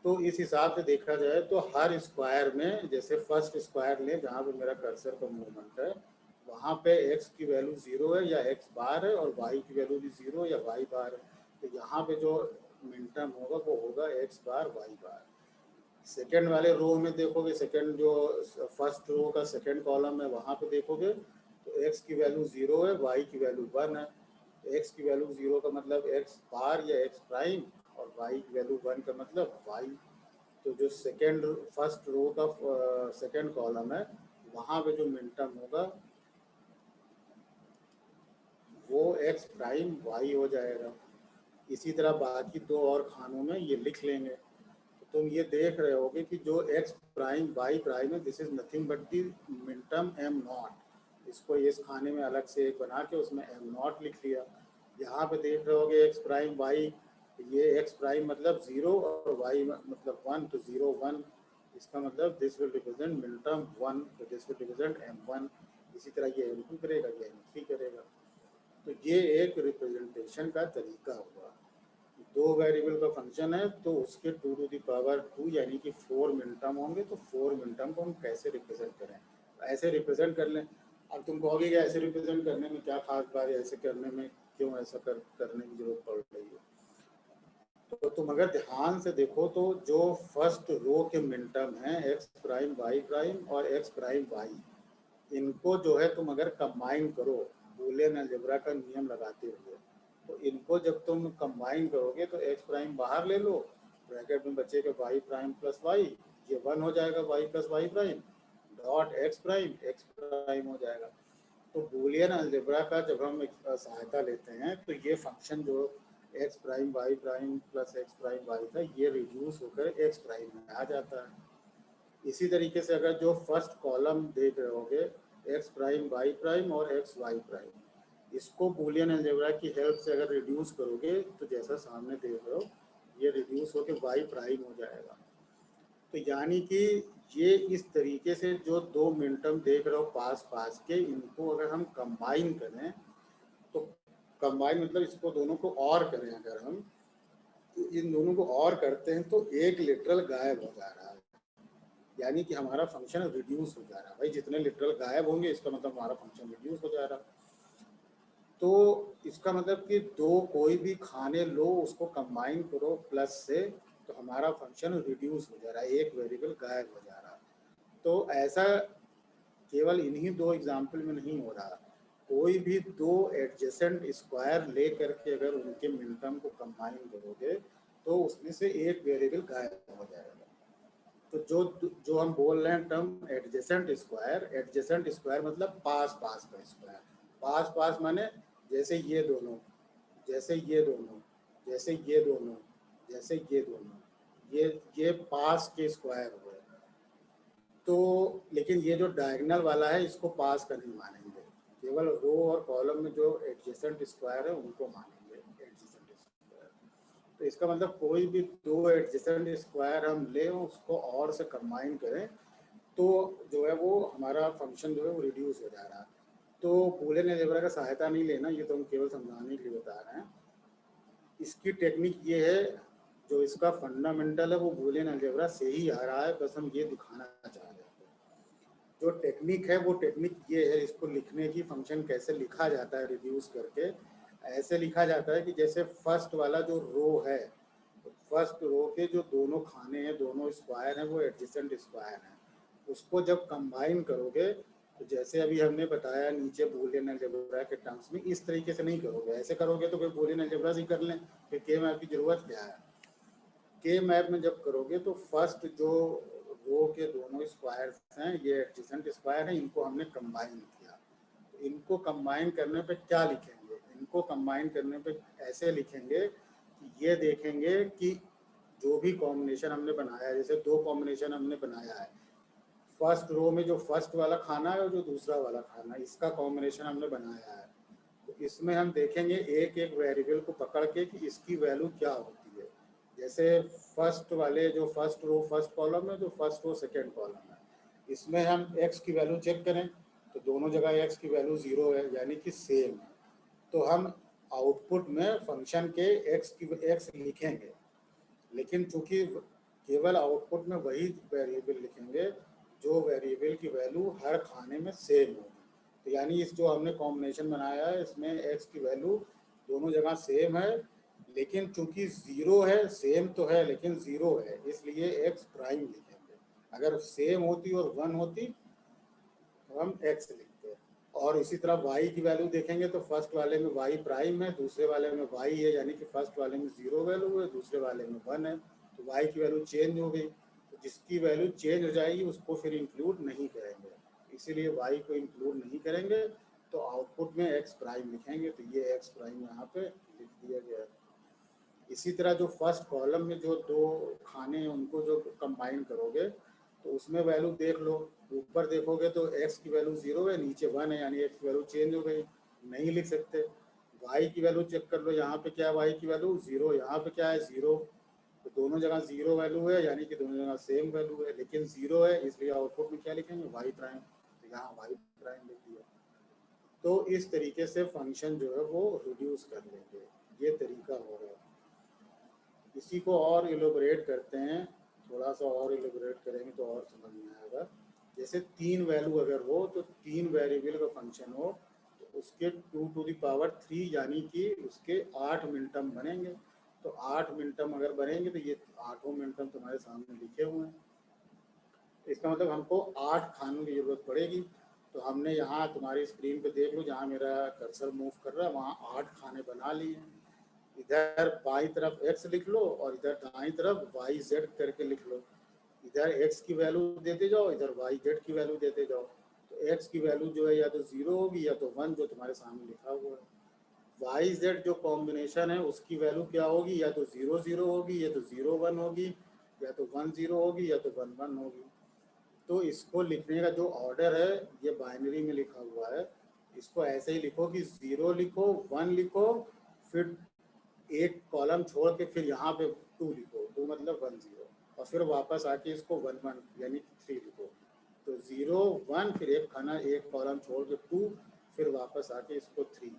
तो इस हिसाब से देखा जाए तो हर स्क्वायर में, जैसे फर्स्ट स्क्वायर लें जहाँ पे मेरा कर्सर का मूवमेंट है, वहाँ पे x की वैल्यू 0 है या x बार है, और y की वैल्यू भी 0 या y बार है। तो यहाँ पे जो मिनटम होगा वो होगा x बार y बार। सेकेंड वाले रो में देखोगे, सेकेंड जो फर्स्ट रो का सेकेंड कॉलम है वहाँ पे देखोगे तो x की वैल्यू 0 है, y की वैल्यू 1 है। तो x की वैल्यू 0 का मतलब x बार या x प्राइम, और y की वैल्यू 1 का मतलब y। तो जो फर्स्ट रो का सेकेंड कॉलम है वहाँ पे जो मिनटम होगा वो x प्राइम y हो जाएगा। इसी तरह बाकी दो और खानों में ये लिख लेंगे। तो तुम ये देख रहे होगे कि जो x प्राइम y प्राइम है, this is nothing but the मिनटम m not. इसको इस खाने में अलग से एक बना के उसमें m नॉट लिख लिया। यहाँ पे देख रहे होगे x प्राइम y, ये x प्राइम मतलब 0 और y मतलब 1, तो 0 1, इसका मतलब दिस विल रिप्रेजेंट मिनटम 1, तो दिस विल रिप्रेजेंट m1। इसी तरह ये m2 करेगा, ये m3 करेगा। तो ये एक रिप्रेजेंटेशन का तरीका हुआ। दो वेरिएबल का फंक्शन है तो उसके 2⁻² यानी कि 4 मिनटम होंगे। तो 4 मिनटम को हम कैसे रिप्रेजेंट करें, ऐसे रिप्रेजेंट कर लें। अब तुम कहोगे कि ऐसे रिप्रेजेंट करने में क्या खास बात है, ऐसे करने में क्यों ऐसा करने की जरूरत पड़ रही है। तो तुम अगर ध्यान से देखो तो जो फर्स्ट रो के मिनटम हैं एक्स प्राइम वाई प्राइम और एक्स प्राइम वाई, इनको जो है तुम अगर कंबाइन करो बूलियन अलजेब्रा का नियम लगाते हुए, तो इनको जब तुम कंबाइन करोगे तो एक्स प्राइम बाहर ले लो, ब्रैकेट में बचेगा वाई प्राइम प्लस वाई, ये 1 हो जाएगा, y plus y prime dot x prime हो जाएगा। तो बूलियन अलजेब्रा का जब हम सहायता लेते हैं तो ये फंक्शन जो x prime Y prime plus x prime y था, ये रिड्यूस होकर एक्स प्राइम में आ जाता है। इसी तरीके से अगर जो फर्स्ट कॉलम देख रहे होगे एक्स प्राइम वाई प्राइम और एक्स वाई प्राइम, इसको बूलियन अलजेब्रा की हेल्प से अगर रिड्यूस करोगे तो जैसा सामने देख रहे हो ये रिड्यूस होके वाई प्राइम हो जाएगा। तो यानी कि ये इस तरीके से जो दो मिनटर्म देख रहे हो पास पास के, इनको अगर हम कंबाइन करें तो कंबाइन मतलब इसको दोनों को और करें अगर हम, तो इन दोनों को और करते हैं तो एक लिटरल गायब हो जा रहा है, यानी कि हमारा फंक्शन रिड्यूस हो जा रहा है। भाई जितने लिटरल गायब होंगे इसका मतलब हमारा फंक्शन रिड्यूस हो जा रहा है। तो इसका मतलब कि दो कोई भी खाने लो उसको कंबाइन करो प्लस से तो हमारा फंक्शन रिड्यूस हो जा रहा है, एक वेरिएबल गायब हो जा रहा है। तो ऐसा केवल इन्हीं दो एग्जाम्पल में नहीं हो रहा, कोई भी दो एडजेसेंट स्क्वायर ले करके अगर उनके मिनटर्म को कंबाइन करोगे तो उसमें से एक वेरिएबल गायब हो जाएगा। तो जो जो हम बोल रहे हैं टर्म एडजेसेंट स्क्वायर मतलब पास पास का स्क्वायर। पास पास माने जैसे ये दोनों, जैसे ये दोनों, जैसे ये दोनों, जैसे ये दोनों, ये पास के स्क्वायर हुए। तो लेकिन ये जो डायगोनल वाला है इसको पास का नहीं मानेंगे, केवल रो और कॉलम में जो एडजेसेंट स्क्वायर है उनको मानेंगे एडजेसेंट स्क्वायर। तो इसका मतलब कोई भी दो एडजेसेंट स्क्वायर हम ले उसको और से कंबाइन करें तो जो है वो हमारा फंक्शन जो है वो रिड्यूस हो जा रहा है। तो बूलियन अलजेब्रा का सहायता नहीं लेना, ये तो हम केवल समझाने के लिए बता रहे हैं। इसकी टेक्निक ये है, जो इसका फंडामेंटल है वो बूलियन अलजेब्रा से ही आ रहा है, बस हम ये दिखाना चाह रहे हैं। जो टेक्निक है वो टेक्निक ये है, इसको लिखने की, फंक्शन कैसे लिखा जाता है रिड्यूस करके। ऐसे लिखा जाता है कि जैसे फर्स्ट वाला जो रो है, फर्स्ट रो के जो दोनों खाने हैं, दोनों स्क्वायर हैं वो एडजेसेंट स्क्वायर हैं, उसको जब कंबाइन करोगे तो जैसे अभी हमने बताया नीचे बूलियन अलजेब्रा के टर्म्स में, इस तरीके से नहीं करोगे। ऐसे करोगे तो फिर बूलियन अलजेब्रा से ही कर लें, फिर के मैप की जरूरत क्या है। के मैप में जब करोगे तो फर्स्ट जो रो के दोनों स्क्वायर्स हैं ये एडजेसेंट स्क्वायर हैं, इनको हमने कंबाइन किया। तो इनको कंबाइन करने पे क्या लिखेंगे, इनको कंबाइन करने पे ऐसे लिखेंगे कि ये देखेंगे कि जो भी कॉम्बिनेशन हमने बनाया, जैसे दो कॉम्बिनेशन हमने बनाया है, फर्स्ट रो में जो फर्स्ट वाला खाना है और जो दूसरा वाला खाना है, इसका कॉम्बिनेशन हमने बनाया है। तो इसमें हम देखेंगे एक एक वेरिएबल को पकड़ के कि इसकी वैल्यू क्या होती है। जैसे फर्स्ट वाले जो फर्स्ट रो फर्स्ट कॉलम है, जो फर्स्ट रो सेकेंड कॉलम है, इसमें हम x की वैल्यू चेक करें तो दोनों जगह x की वैल्यू 0 है, यानी कि सेम है। तो हम आउटपुट में फंक्शन के x लिखेंगे, लेकिन चूंकि केवल आउटपुट में वही वेरिएबल लिखेंगे जो वेरिएबल की वैल्यू हर खाने में सेम होगी। तो यानी इस जो हमने कॉम्बिनेशन बनाया है इसमें x की वैल्यू दोनों जगह सेम है, लेकिन चूंकि 0 है, सेम तो है लेकिन 0 है, इसलिए x प्राइम लिखेंगे। अगर सेम होती और 1 होती तो हम x लिखते हैं। और इसी तरह y की वैल्यू देखेंगे तो फर्स्ट वाले में y प्राइम है, दूसरे वाले में y है, यानी कि फर्स्ट वाले में 0 वैल्यू है, दूसरे वाले में 1 है, तो y की वैल्यू चेंज हो गई। तो जिसकी वैल्यू चेंज हो जाएगी उसको फिर इंक्लूड नहीं करेंगे, इसीलिए y को इंक्लूड नहीं करेंगे। तो आउटपुट में x प्राइम लिखेंगे, तो ये x प्राइम यहाँ पे लिख दिया गया है। इसी तरह जो फर्स्ट कॉलम में जो दो खाने हैं उनको जो कंबाइन करोगे तो उसमें वैल्यू देख लो, ऊपर देखोगे तो x की वैल्यू 0 है, नीचे 1 है, यानी x की वैल्यू चेंज हो गई, नहीं लिख सकते। y की वैल्यू चेक कर लो, यहाँ पे क्या है y की वैल्यू 0, यहाँ पे क्या है 0, तो दोनों जगह 0 वैल्यू है, यानी कि दोनों जगह सेम वैल्यू है, लेकिन 0 है इसलिए आउटपुट में क्या लिखेंगे y प्राइम, तो यहाँ y प्राइम लिख दिया। तो इस तरीके से फंक्शन जो है वो रिड्यूस कर लेंगे, ये तरीका हो रहा है। इसी को और इलोबरेट करते हैं, थोड़ा सा और इलोबरेट करेंगे तो और समझ में आएगा। जैसे 3 वैल्यू अगर हो तो 3 वेरिएबल का फंक्शन हो तो उसके 2 टू द पावर 3 यानी कि उसके 8 मिनटर्म बनेंगे। तो 8 मिनटर्म अगर बनेंगे तो ये 8 मिनटर्म तुम्हारे सामने लिखे हुए हैं। इसका मतलब हमको 8 खानों की जरूरत पड़ेगी। तो हमने यहाँ तुम्हारी स्क्रीन पे देख लो, जहाँ मेरा कर्सर मूव कर रहा है वहाँ 8 खाने बना लिए हैं। इधर बाईं तरफ x लिख लो और इधर दाईं तरफ yz करके लिख लो। इधर x की वैल्यू देते जाओ, इधर yz की वैल्यू देते जाओ। तो x की वैल्यू जो है या तो 0 होगी या तो 1, जो तुम्हारे सामने लिखा हुआ है। yz जो कॉम्बिनेशन है उसकी वैल्यू क्या होगी, या तो 0 0 होगी, या तो 0 1 होगी, या तो 1 0 होगी, या तो 1 1 होगी। तो इसको लिखने का जो ऑर्डर है ये बाइनरी में लिखा हुआ है, इसको ऐसे ही लिखो कि 0 लिखो, 1 लिखो, फिर एक कॉलम छोड़ के फिर यहाँ पे 2 लिखो, 2 मतलब 1 0, और फिर वापस आके इसको 1 1 यानी 3 लिखो। तो 0 1 फिर एक खाना, एक कॉलम छोड़ के 2, फिर वापस आके इसको 3,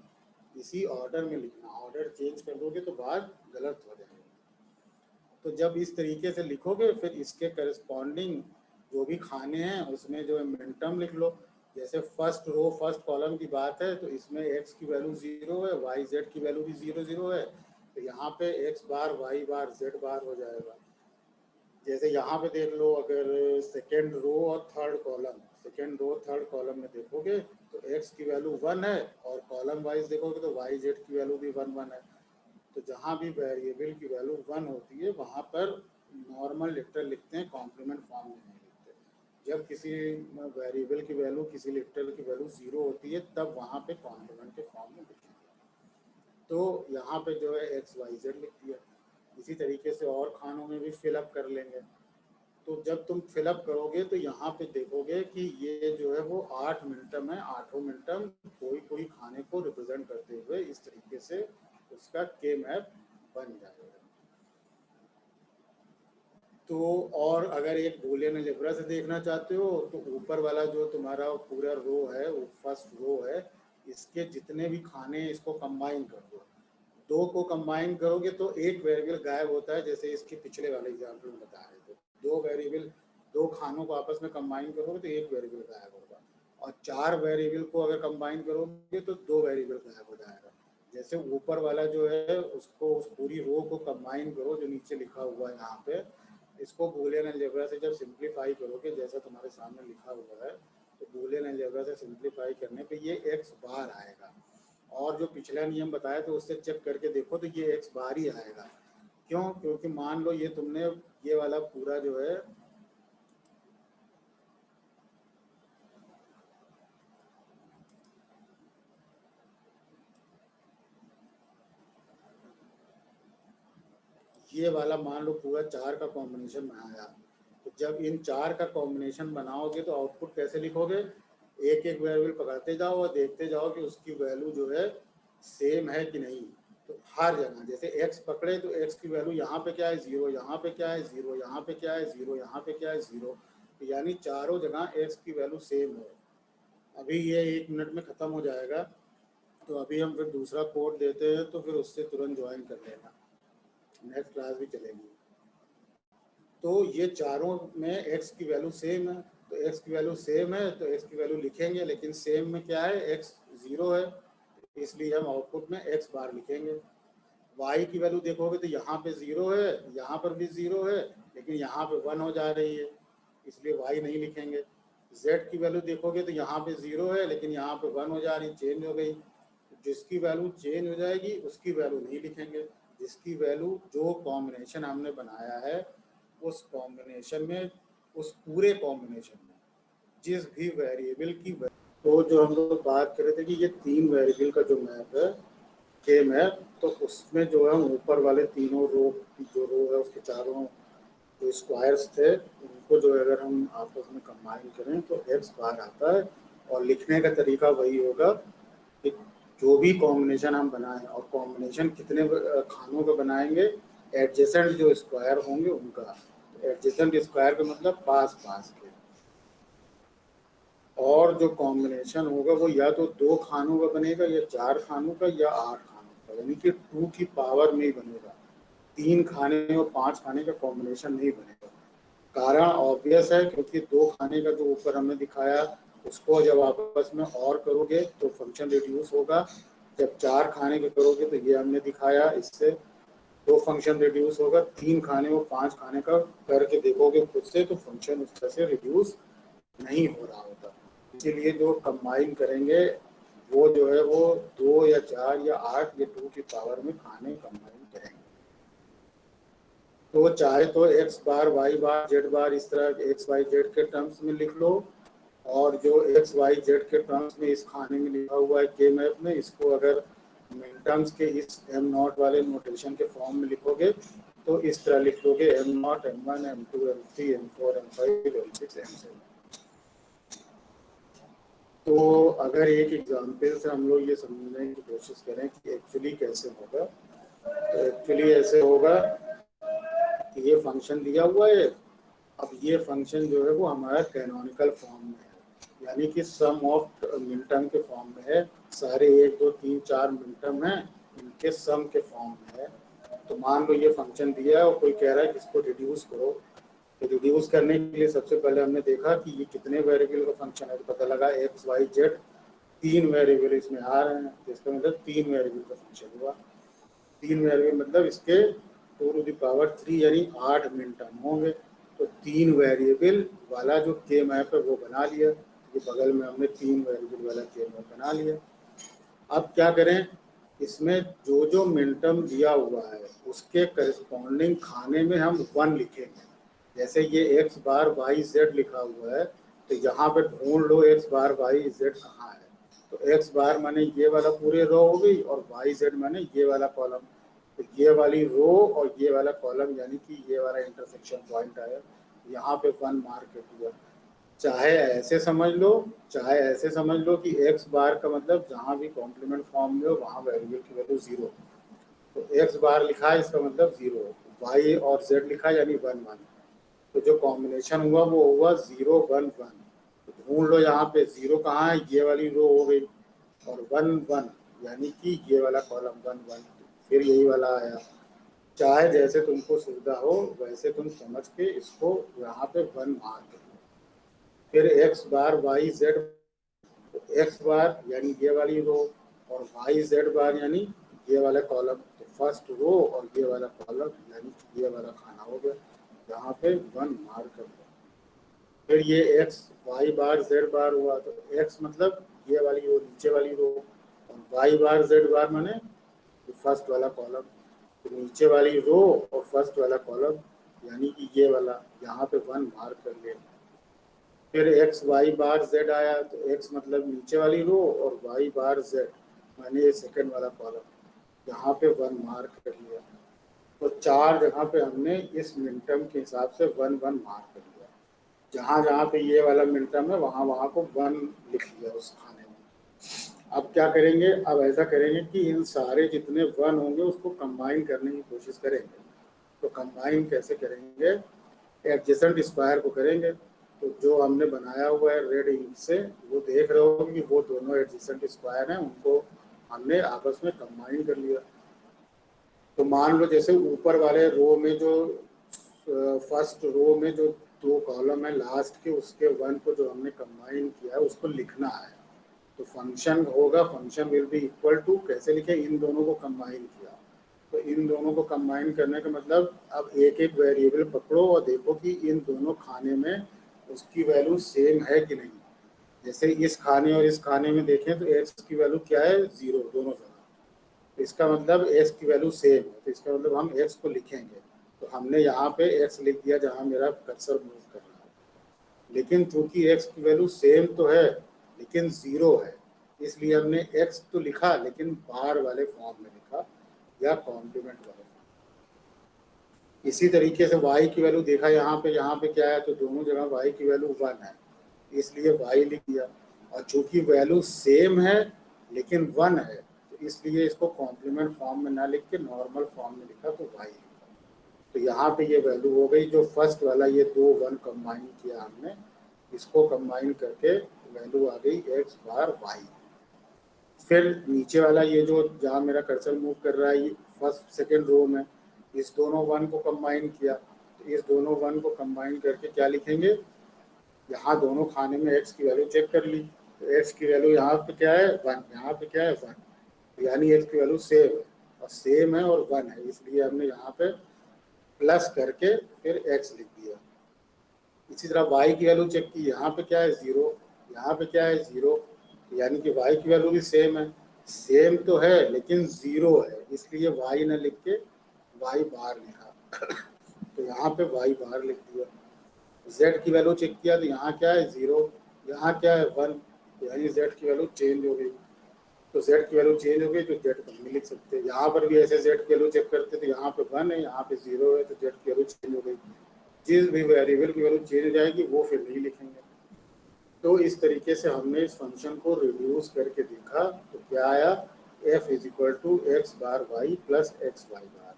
इसी ऑर्डर में लिखना। ऑर्डर चेंज कर दोगे तो बाद गलत हो जाएगा। तो जब इस तरीके से लिखोगे फिर इसके करस्पॉन्डिंग जो भी खाने हैं उसमें जो है मिनटम लिख लो। जैसे फर्स्ट रो फर्स्ट कॉलम की बात है तो इसमें x की वैल्यू 0 है, y z की वैल्यू भी 0 0 है, तो यहाँ पे x बार y बार z बार हो जाएगा। जैसे यहाँ पे देख लो, अगर सेकेंड रो और third column, second row third column में देखोगे तो x की वैल्यू 1 है, और कॉलम वाइज देखोगे तो y z की वैल्यू भी 1 1 है। तो जहाँ भी वेरिएबल की वैल्यू 1 होती है वहाँ पर नॉर्मल लेटर लिखते हैं, कॉम्प्लीमेंट फॉर्म में नहीं लिखते। जब किसी वेरिएबल की वैल्यू, किसी लेटर की वैल्यू 0 होती है तब वहाँ पे कॉम्प्लीमेंट के फॉर्म में लिखेंगे। तो यहाँ पे जो है एक्स वाई जेड लिख दिया। इसी तरीके से और खानों में भी फिलअप कर लेंगे। तो जब तुम फिलअप करोगे तो यहाँ पे देखोगे कि ये जो है वो 8 मिनटम है, 8 मिनटम कोई कोई खाने को रिप्रेजेंट करते हुए इस तरीके से उसका के मैप बन जाएगा। तो और अगर एक बूलियन अलजेब्रा से देखना चाहते हो तो ऊपर वाला जो तुम्हारा पूरा रो है, वो फर्स्ट रो है, इसके जितने भी खाने हैं इसको कंबाइन कर दो। 2 को कंबाइन करोगे तो एक वेरिएबल गायब होता है, जैसे इसके पिछले वाले एग्जाम्पल में बता रहे थे। 2 वेरिएबल, 2 खानों को आपस में कंबाइन करोगे तो एक वेरिएबल गायब होगा, और 4 वेरिएबल को अगर कंबाइन करोगे तो 2 वेरिएबल गायब हो जाएगा। जैसे ऊपर वाला जो है उसको, उस पूरी रो को कंबाइन करो जो नीचे लिखा हुआ है यहाँ पे, इसको बूलियन अलजेब्रा से जब सिंप्लीफाई करोगे जैसा तुम्हारे सामने लिखा हुआ है, तो बूलियन अलजेब्रा से सिंप्लीफाई करने पे ये x बार आएगा। और जो पिछला नियम बताया तो उससे चेक करके देखो तो ये x बार ही आएगा। क्यों? क्योंकि मान लो ये तुमने ये वाला पूरा जो है ये वाला मान लो पूरा 4 का कॉम्बिनेशन बनाया, तो जब इन 4 का कॉम्बिनेशन बनाओगे तो आउटपुट कैसे लिखोगे? एक एक वेरिएबल पकड़ते जाओ और देखते जाओ कि उसकी वैल्यू जो है सेम है कि नहीं। तो हर जगह जैसे x पकड़े तो x की वैल्यू यहाँ पे क्या है 0, यहाँ पे क्या है 0, यहाँ पे क्या है 0, यहाँ पे क्या है 0, तो यानी चारों जगह x की वैल्यू सेम है। अभी ये 1 मिनट में ख़त्म हो जाएगा, तो अभी हम फिर दूसरा कोड देते हैं तो फिर उससे तुरंत ज्वाइन कर लेना, नेक्स्ट क्लास भी चलेगी। तो ये चारों में x की वैल्यू सेम है, तो x की वैल्यू सेम है तो x की वैल्यू लिखेंगे, लेकिन सेम में क्या है x 0 है, इसलिए हम आउटपुट में x बार लिखेंगे। y की वैल्यू देखोगे तो यहाँ पे 0 है, यहाँ पर भी 0 है, लेकिन यहाँ पे 1 हो जा रही है, इसलिए y नहीं लिखेंगे। z की वैल्यू देखोगे तो यहाँ पे 0 है, लेकिन यहाँ पे 1 हो जा रही, चेंज हो गई, जिसकी वैल्यू चेंज हो जाएगी उसकी वैल्यू नहीं लिखेंगे। जिसकी वैल्यू, जो कॉम्बिनेशन हमने बनाया है उस कॉम्बिनेशन में, उस पूरे कॉम्बिनेशन में जिस भी वेरिएबल की, तो जो हम लोग बात कर रहे थे कि ये 3 वेरिएबल का जो मैप है के मैप, तो उसमें जो है ऊपर वाले तीनों रो, जो रो है उसके चारों जो स्क्वायर्स थे उनको जो अगर हम आपस में कंबाइन करें तो x बार आता है। और लिखने का तरीका वही होगा कि जो भी कॉम्बिनेशन हम बनाएं, और कॉम्बिनेशन कितने खानों का बनाएंगे, एडजेसेंट जो स्क्वायर होंगे उनका। एडजेसेंट स्क्वायर का मतलब पास पास के। और जो कॉम्बिनेशन होगा वो या तो 2 खानों का बनेगा, या 4 खानों का, या 8 खानों का, यानी कि 2 की पावर में ही बनेगा। 3 खाने और 5 खाने का कॉम्बिनेशन नहीं बनेगा। कारण ऑब्वियस है, क्योंकि 2 खाने का जो ऊपर हमने दिखाया उसको जब आपस में और करोगे तो फंक्शन रिड्यूस होगा। जब 4 खाने का करोगे तो ये हमने दिखाया, इससे 2 फंक्शन रिड्यूस होगा। 3 खाने और 5 खाने का करके देखोगे खुद से तो फंक्शन उस तरह से रिड्यूस नहीं हो रहा होता। इसीलिए जो कंबाइन करेंगे वो जो है वो 2 या 4 या 8 या 2 की पावर में खाने कंबाइन करेंगे। तो चाहे तो x बार y बार z बार इस तरह x y z के टर्म्स में लिख लो, और जो x y z के टर्म्स में इस खाने में लिखा हुआ है के मैप में, इसको अगर मिनटर्म्स के इस m0 वाले नोटेशन के फॉर्म में लिखोगे तो इस तरह लिख लोगे m0 m1 m2 m3 m4 m5 m6 m7। तो अगर एक एग्जाम्पल से हम लोग ये समझने की कोशिश करें कि एक्चुअली कैसे होगा, तो एक्चुअली ऐसे होगा कि ये फंक्शन दिया हुआ है। अब ये फंक्शन जो है वो हमारा कैनोनिकल फॉर्म में है, यानी कि सम ऑफ मिनटर्म के फॉर्म में है। सारे 1 2 3 4 मिनटर्म हैं, इनके सम के फॉर्म में है। तो मान लो ये फंक्शन दिया है और कोई कह रहा है कि इसको रिड्यूस करो। तो रिड्यूस करने के लिए सबसे पहले हमने देखा कि ये कितने वेरिएबल का फंक्शन है, तो पता लगा एक्स वाई जेड 3 वेरिएबल इसमें आ रहे हैं। तो इसका मतलब 3 वेरिएबल का फंक्शन हुआ। 3 वेरिएबल मतलब इसके 2⁻³ यानी 8 मिनटर्म होंगे। तो 3 वेरिएबल वाला जो के मैप है वो बना लिया। ये बगल में हमने 3 वेरिएबल वाला के मैप बना लिया। अब क्या करें, इसमें जो जो मिनटर्म दिया हुआ है उसके करस्पॉन्डिंग खाने में हम 1 लिखेंगे। जैसे ये एक्स बार वाई जेड लिखा हुआ है, तो यहाँ पे ढूंढ लो एक्स बार वाई जेड कहाँ है। तो एक्स बार माने ये वाला पूरे रो हो गई, और वाई जेड माने ये वाला कॉलम। तो ये वाली रो और ये वाला कॉलम यानी कि ये वाला इंटरसेक्शन पॉइंट आया, यहाँ पे 1 मार्क कर दिया। चाहे ऐसे समझ लो, चाहे ऐसे समझ लो कि एक्स बार का मतलब जहाँ भी कॉम्प्लीमेंट फॉर्म में हो वहाँ वेरिएबल की वैल्यू 0। तो एक्स बार लिखा है इसका मतलब 0, वाई और जेड लिखा यानी 1 1। तो जो कॉम्बिनेशन हुआ वो हुआ 0 1 1। तो ढूंढ लो यहाँ पे 0 कहाँ है, ये वाली रो हो गई, और 1 1 यानी कि ये वाला कॉलम 1 1, फिर यही वाला आया। चाहे जैसे तुमको सुविधा हो वैसे तुम समझ के इसको यहाँ पे 1 मार्क करो। फिर x bar Y Z, x बार यानी ये वाली रो और वाई जेड बार यानी ये वाला कॉलम। तो फर्स्ट रो और ये वाला कॉलम यानी ये वाला खाना हो गया, यहाँ पे 1 मार्क कर दो। फिर ये एक्स वाई बार जेड बार हुआ, तो एक्स मतलब ये वाली रो नीचे वाली रो, और वाई बार जेड बार माने फर्स्ट वाला कॉलम। तो नीचे वाली रो और फर्स्ट वाला कॉलम यानी कि ये वाला, यहाँ पे 1 मार्क कर लिया। फिर एक्स वाई बार जेड आया, तो एक्स मतलब नीचे वाली रो और वाई बार जेड माने ये सेकंड वाला कॉलम, यहाँ पे 1 मार्क कर लिया। तो 4 जगह पे हमने इस मिनटर्म के हिसाब से 1 1 मार्क कर लिया। जहाँ जहाँ पे ये वाला मिनटर्म है वहाँ वहाँ को 1 लिख लिया उस खाने में। अब क्या करेंगे, अब ऐसा करेंगे कि इन सारे जितने 1 होंगे उसको कंबाइन करने की कोशिश करेंगे। तो कंबाइन कैसे करेंगे, एडजेसेंट स्क्वायर को करेंगे। तो जो हमने बनाया हुआ है रेड इंक से, वो देख रहे हो कि वो दोनों एडजेसेंट स्क्वायर हैं, उनको हमने आपस में कंबाइन कर लिया। तो मान लो जैसे ऊपर वाले रो में जो फर्स्ट रो में जो 2 कॉलम है लास्ट के, उसके 1 को जो हमने कंबाइन किया है उसको लिखना है। तो फंक्शन होगा, function will be equal to, कैसे लिखे, इन दोनों को कंबाइन किया। तो इन दोनों को कंबाइन करने का मतलब अब एक एक वेरिएबल पकड़ो और देखो कि इन दोनों खाने में उसकी वैल्यू सेम है कि नहीं। जैसे इस खाने और इस खाने में देखें तो एक्स की वैल्यू क्या है, 0 दोनों जगह। तो इसका मतलब एक्स की वैल्यू सेम है, तो इसका मतलब हम एक्स को लिखेंगे। तो हमने यहाँ पे एक्स लिख दिया जहाँ मेरा कर्सर मूव कर रहा है। लेकिन चूंकि एक्स की वैल्यू सेम तो है लेकिन 0 है, इसलिए हमने एक्स तो लिखा लेकिन बार वाले फॉर्म में लिखा या कॉम्प्लीमेंट वाले फॉर्म। इसी तरीके से y की वैल्यू देखा यहाँ पे क्या है, तो दोनों जगह y की वैल्यू 1 है, इसलिए y लिख दिया। और चूंकि वैल्यू सेम है लेकिन 1 है, तो इसलिए इसको कॉम्प्लीमेंट फॉर्म में ना लिख के नॉर्मल फॉर्म में लिखा, तो y लिखा। तो यहाँ पे ये वैल्यू हो गई, जो फर्स्ट वाला ये 2 1 कंबाइन किया हमने, इसको कंबाइन करके वैल्यू आ गई एक्स बार वाई। फिर नीचे वाला ये जो जहाँ मेरा कर्सर मूव कर रहा है, ये फर्स्ट सेकेंड रो में, इस दोनों 1 को कंबाइन किया। तो इस दोनों 1 को कंबाइन करके क्या लिखेंगे, यहाँ दोनों खाने में एक्स की वैल्यू चेक कर ली। तो एक्स की वैल्यू यहाँ पे क्या है 1, यहाँ पे क्या है 1, यानी एक्स की वैल्यू सेम है, और सेम है और 1 है, इसलिए हमने यहाँ पे प्लस करके फिर एक्स लिख दिया। इसी तरह y की वैल्यू चेक की, यहाँ पे क्या है 0, यहाँ पे क्या है 0, यानी कि y की वैल्यू भी सेम है। सेम तो है लेकिन 0 है, इसलिए y ने लिख के y बार लिखा। तो यहाँ पे y बार लिख दिया। z की वैल्यू चेक किया तो यहाँ क्या है 0, यहाँ क्या है 1, यानी z की वैल्यू चेंज हो गई। तो z की वैल्यू चेंज हो गई तो z को नहीं लिख सकते। यहाँ पर भी ऐसे z की वैल्यू चेक करते तो यहाँ पे 1 है, यहाँ पे 0 है, तो z की वैल्यू चेंज हो गई। जिस भी वेरिएबल की वैल्यू चेंज हो जाएगी वो फिर नहीं लिखेंगे। तो इस तरीके से हमने इस फंक्शन को रिड्यूस करके देखा तो क्या आया, f is equal to X bar Y plus X Y bar.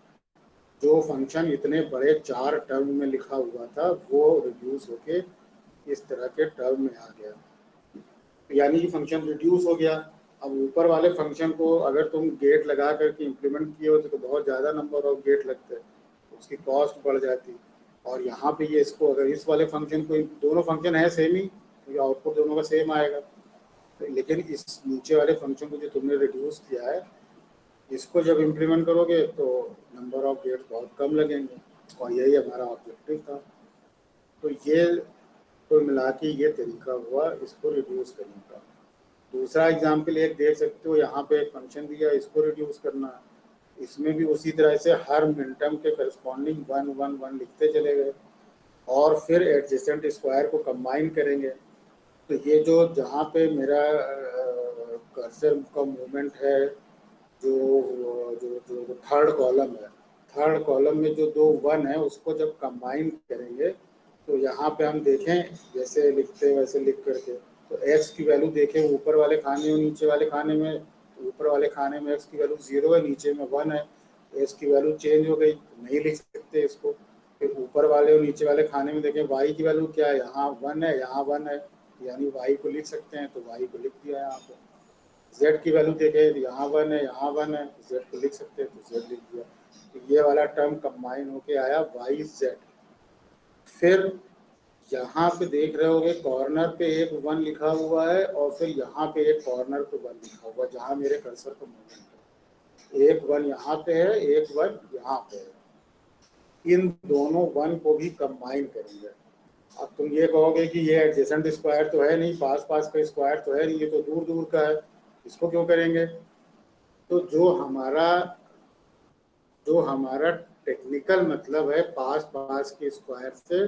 जो फंक्शन इतने बड़े 4 टर्म में लिखा हुआ था वो रिड्यूस होके इस तरह के टर्म में आ गया, यानी कि फंक्शन रिड्यूस हो गया। अब ऊपर वाले फंक्शन को अगर तुम गेट लगा करके इम्प्लीमेंट किए होते तो बहुत ज़्यादा नंबर ऑफ गेट लगते, उसकी कॉस्ट बढ़ जाती। और यहाँ पे ये इसको अगर इस वाले फंक्शन को, दोनों फंक्शन है सेम ही, क्योंकि आउटपुट दोनों का सेम आएगा, लेकिन इस नीचे वाले फंक्शन को जो तुमने रिड्यूस किया है इसको जब इम्प्लीमेंट करोगे तो नंबर ऑफ गेट्स बहुत कम लगेंगे, और यही हमारा ऑब्जेक्टिव था। तो ये कुल मिला के ये तरीका हुआ इसको रिड्यूस करने का। दूसरा एग्जाम्पल एक देख सकते हो, यहाँ पे एक फंक्शन दिया, इसको रिड्यूस करना। इसमें भी उसी तरह से हर मिनटर्म के करस्पॉन्डिंग 1 1 1 लिखते चले गए और फिर एडजेसेंट स्क्वायर को कंबाइन करेंगे। तो ये जो जहाँ पे मेरा कर्सर का मूवमेंट है, जो जो जो थर्ड कॉलम है, थर्ड कॉलम में जो 2 1 है उसको जब कंबाइन करेंगे तो यहाँ पे हम देखें जैसे लिखते वैसे लिख करके, तो x की वैल्यू देखें ऊपर वाले खाने और नीचे वाले खाने में, तो ऊपर वाले खाने में x की वैल्यू 0 है, नीचे में 1 है, x की वैल्यू चेंज हो गई, नहीं लिख सकते इसको। फिर ऊपर वाले और नीचे वाले खाने में देखें y की वैल्यू क्या है, यहाँ 1 है, यहाँ 1 है, यानी y को लिख सकते हैं, तो y को लिख दिया यहाँ पे। z की वैल्यू देखें, यहाँ 1 है, यहाँ 1 है, z को लिख सकते हैं, तो z लिख दिया। तो ये वाला टर्म कंबाइन होके आया yz। फिर यहाँ पे देख रहे होगे कॉर्नर पे एक 1 लिखा हुआ है और फिर यहाँ पे एक कॉर्नर पे 1 लिखा हुआ है, जहाँ मेरे कर्सर का मूवमेंट है। एक 1 यहाँ पे है, एक 1 यहाँ पे है। इन दोनों 1 को भी कंबाइन करेंगे। अब तुम ये कहोगे कि ये एडजेसेंट स्क्वायर तो है नहीं, पास पास का स्क्वायर तो है नहीं, ये तो दूर दूर का है, इसको क्यों करेंगे? तो जो हमारा टेक्निकल मतलब है पास पास के स्क्वायर से,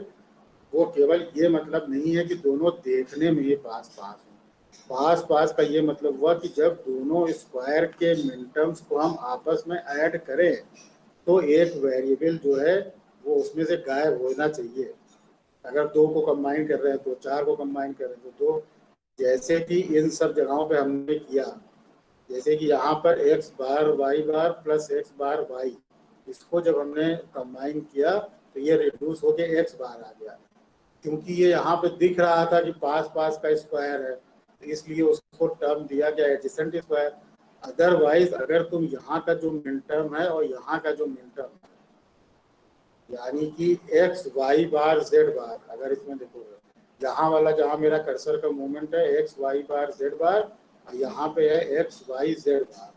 वो केवल ये मतलब नहीं है कि दोनों देखने में ये पास पास हैं। पास पास का ये मतलब हुआ कि जब दोनों स्क्वायर के मिनटर्म्स को हम आपस में ऐड करें तो एक वेरिएबल जो है वो उसमें से गायब होना चाहिए। अगर 2 को कंबाइन कर रहे हैं तो 4 को कंबाइन कर रहे हैं तो 2, जैसे कि इन सब जगहों पे हमने किया, जैसे कि यहाँ पर x बार y बार प्लस x बार y, इसको जब हमने कंबाइन किया तो ये रिड्यूस होके x बार आ गया, क्योंकि ये यहाँ पे दिख रहा था कि पास पास का स्क्वायर है, तो इसलिए उसको टर्म दिया गया एडजेसेंट स्क्वायर। अदरवाइज अगर तुम यहाँ का जो मिन टर्म है और यहाँ का जो मिन टर्म है, यानी कि एक्स वाई बार जेड बार, अगर इसमें देखोगे यहाँ वाला जहाँ मेरा कर्सर का मूवमेंट है एक्स वाई बार जेड बार, और यहाँ पे है एक्स वाई जेड बार,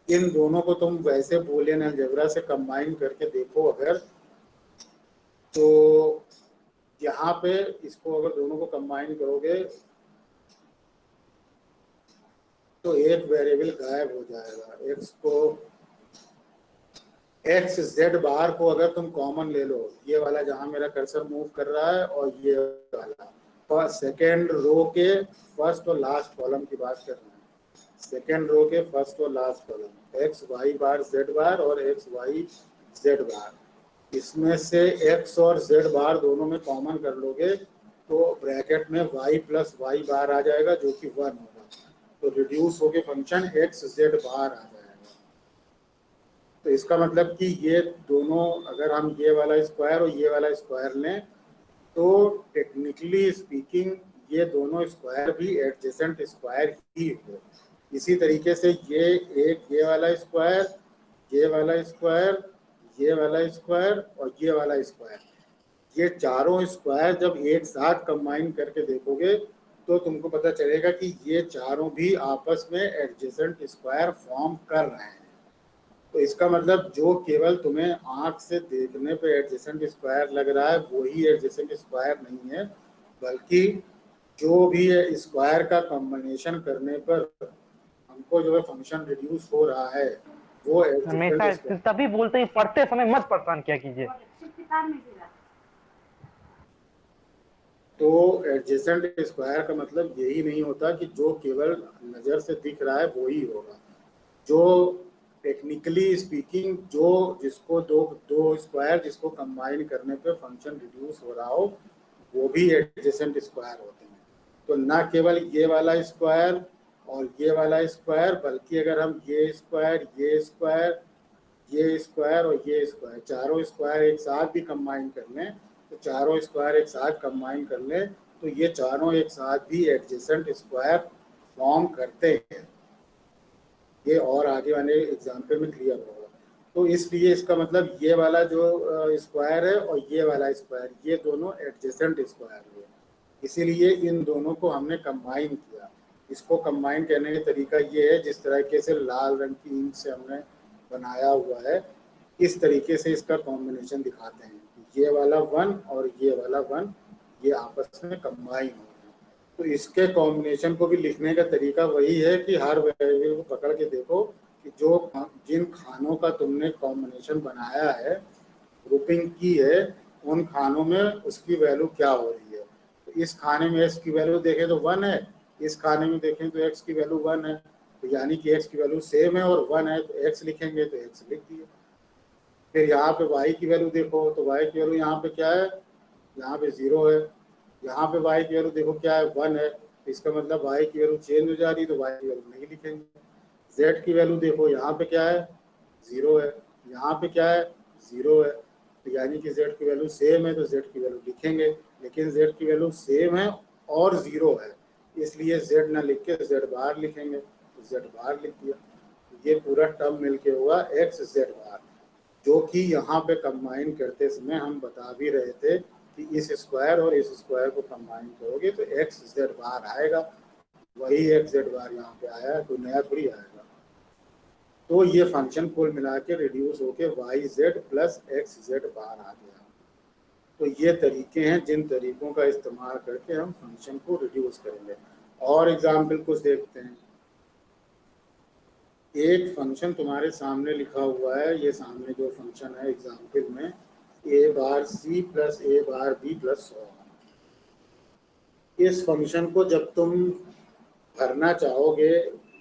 इन दोनों को तुम वैसे बूलियन अलजेब्रा से कंबाइन करके देखो अगर, तो यहाँ पे इसको अगर दोनों को कंबाइन करोगे तो एक वेरिएबल गायब हो जाएगा। एक्स को एक्स जेड बार को अगर तुम कॉमन ले लो, ये वाला जहाँ मेरा कर्सर मूव कर रहा है और ये वाला, सेकेंड रो के फर्स्ट और लास्ट कॉलम की बात कर रहे हैं, सेकेंड रो के फर्स्ट और लास्ट कॉलम एक्स वाई बार जेड बार और एक्स वाई जेड बार, इसमें से एक्स और जेड बार दोनों में कॉमन कर लोगे तो ब्रैकेट में y प्लस वाई बार आ जाएगा जो कि 1 होगा, तो रिड्यूस होके फंक्शन एक्स जेड बार आ जाएगा। तो इसका मतलब कि ये दोनों, अगर हम ये वाला स्क्वायर और ये वाला स्क्वायर लें तो टेक्निकली स्पीकिंग ये दोनों स्क्वायर भी एडजेसेंट स्क्वायर ही हो। इसी तरीके से ये वाला स्क्वायर, ये वाला स्क्वायर, ये वाला स्क्वायर और ये वाला स्क्वायर, ये चारों स्क्वायर जब एक साथ कंबाइन करके देखोगे तो तुमको पता चलेगा कि ये चारों भी आपस में एडजेसेंट स्क्वायर फॉर्म कर रहे हैं। तो इसका मतलब जो केवल तुम्हें आंख से देखने पे एडजेसेंट स्क्वायर लग रहा है वही एडजेसेंट स्क्वायर नहीं है, बल्कि जो भी स्क्वायर का कॉम्बिनेशन करने पर हमको जो है फंक्शन रिड्यूस हो रहा है वो एडजेसेंट हमेशा स्क्वायर। तभी बोलते हैं पढ़ते समय मत परेशान किया कीजिए। तो एडजेसेंट स्क्वायर का मतलब यही नहीं होता कि जो केवल नज़र से दिख रहा है वो ही होगा। जो टेक्निकली स्पीकिंग जो जिसको दो दो स्क्वायर जिसको कंबाइन करने पे फंक्शन रिड्यूस हो रहा हो वो भी एडजेसेंट स्क्वायर होते हैं। तो ना केवल ये वाला स्क्वायर और ये वाला स्क्वायर, बल्कि अगर हम ये स्क्वायर, ये स्क्वायर, ये स्क्वायर और ये स्क्वायर, चारों स्क्वायर एक साथ भी कंबाइन कर लें, तो चारों स्क्वायर एक साथ कंबाइन कर लें तो ये चारों एक साथ भी एडजेसेंट स्क्वायर फॉर्म करते हैं। ये और आगे वाले एग्जाम्पल में क्लियर होगा। तो इसलिए इसका मतलब ये वाला जो स्क्वायर है और ये वाला स्क्वायर, ये दोनों एडजेसेंट स्क्वायर हुए, इसीलिए इन दोनों को हमने कंबाइन किया। इसको कंबाइन करने का तरीका ये है, जिस तरीके से लाल रंग की इंक से हमने बनाया हुआ है, इस तरीके से इसका कॉम्बिनेशन दिखाते हैं। ये वाला 1 और ये वाला 1 ये आपस में कंबाइन हो गए। तो इसके कॉम्बिनेशन को भी लिखने का तरीका वही है कि हर वेरिएबल को पकड़ के देखो कि जो जिन खानों का तुमने कॉम्बिनेशन बनाया है, ग्रुपिंग की है, उन खानों में उसकी वैल्यू क्या हो रही है। तो इस खाने में x की वैल्यू देखें तो 1 है, इस खाने में देखें तो x की वैल्यू 1 है, तो यानी कि x की वैल्यू सेम है और 1 है, तो x लिखेंगे तो x लिख दिए। फिर यहाँ पे y की वैल्यू देखो तो y की वैल्यू यहाँ पे क्या है, यहाँ पे 0 है। यहाँ पे y की वैल्यू देखो क्या है, 1 है, तो इसका मतलब y की वैल्यू चेंज हो जा रही है, तो y की वैल्यू नहीं लिखेंगे। z की वैल्यू देखो यहाँ पे क्या है, 0 है, यहाँ पे क्या है, 0 है, तो यानी कि z की वैल्यू सेम है, तो z की वैल्यू लिखेंगे। लेकिन z की वैल्यू सेम है और 0 है, इसलिए z ना लिख के z बार लिखेंगे, तो z बार लिख दिया। ये पूरा टर्म मिलके हुआ x z बार, जो कि यहाँ पे कंबाइन करते समय हम बता भी रहे थे कि इस स्क्वायर और इस स्क्वायर को कंबाइन करोगे तो एक्स जेड बार आएगा। वही एक्स जेड बार यहाँ पे आया है, कोई नया थोड़ी आएगा। तो ये फंक्शन कुल मिला के रिड्यूस होके Y Z plus X Z bar आ गया। तो ये तरीके हैं जिन तरीकों का इस्तेमाल करके हम फंक्शन को रिड्यूस करेंगे। और एग्जाम्पल कुछ देखते हैं। एक फंक्शन तुम्हारे सामने लिखा हुआ है, ये सामने जो फंक्शन है एग्जाम्पल में, ए बार सी प्लस ए बार बी प्लस 100। इस फंक्शन को जब तुम भरना चाहोगे,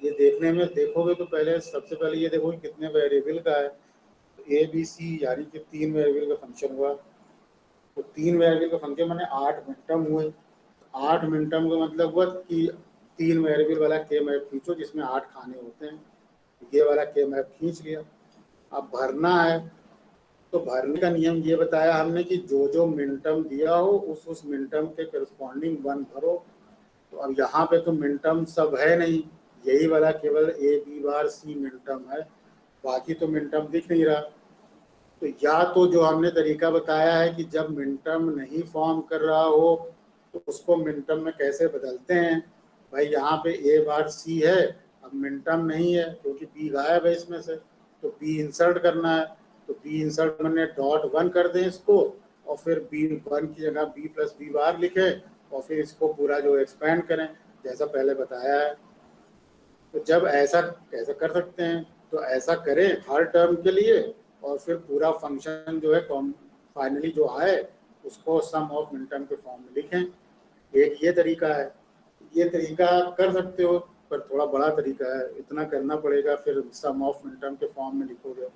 ये देखने में देखोगे तो पहले सबसे पहले ये देखो कि कितने वेरिएबल का है। तो ए बी सी यानी कि 3 वेरिएबल का फंक्शन हुआ। तो 3 वेरिएबल का फंक्शन मैंने 8 मिनटम हुए। 8 मिनटम का मतलब हुआ कि 3 वेरिएबल वाला के मैप खींचो जिसमें 8 खाने होते हैं। ये वाला के मैप खींच लिया। अब भरना है, तो भरने का नियम ये बताया हमने कि जो जो मिनटम दिया हो उस मिनटम के करस्पॉन्डिंग 1 भरो। तो अब यहाँ पे तो मिनटम सब है नहीं, यही वाला केवल ए बी बार सी मिनटम है, बाकी तो मिनटम दिख नहीं रहा। तो या तो जो हमने तरीका बताया है कि जब मिनटम नहीं फॉर्म कर रहा हो तो उसको मिनटम में कैसे बदलते हैं। भाई यहाँ पे ए बार सी है, अब मिनटम नहीं है क्योंकि बी गायब है इसमें से, तो बी इंसर्ट करना है। तो बी इंसर्ट मैंने .1 कर दें इसको, और फिर B1 की जगह B प्लस बी बार लिखें, और फिर इसको पूरा जो एक्सपेंड करें जैसा पहले बताया है। तो जब ऐसा कैसे कर सकते हैं, तो ऐसा करें हर टर्म के लिए, और फिर पूरा फंक्शन जो है फाइनली जो आए उसको सम ऑफ मिनटम के फॉर्म में लिखें। एक ये तरीका है, ये तरीका कर सकते हो, पर थोड़ा बड़ा तरीका है, इतना करना पड़ेगा, फिर सम ऑफ मिनटम के फॉर्म में लिखोगे।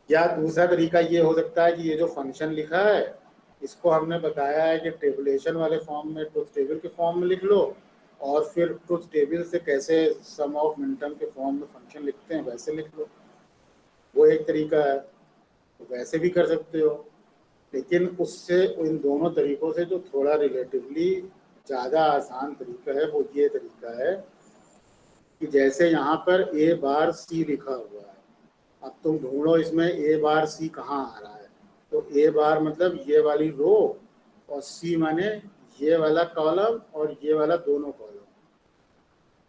या दूसरा तरीका ये हो सकता है कि ये जो फंक्शन लिखा है इसको हमने बताया है कि टेबुलेशन वाले फॉर्म में, ट्रुथ टेबल के फॉर्म में लिख लो, और फिर ट्रुथ टेबल से कैसे सम ऑफ मिनटम के फॉर्म में फंक्शन लिखते हैं वैसे लिख लो। वो एक तरीका है, तो वैसे भी कर सकते हो। लेकिन उससे इन दोनों तरीकों से जो थोड़ा रिलेटिवली ज़्यादा आसान तरीका है वो ये तरीका है कि जैसे यहाँ पर ए बार सी लिखा हुआ है, अब तुम ढूंढो इसमें ए बार सी कहाँ आ रहा है। तो ए बार मतलब ये वाली रो, और सी माने ये वाला कॉलम और ये वाला दोनों कॉलम।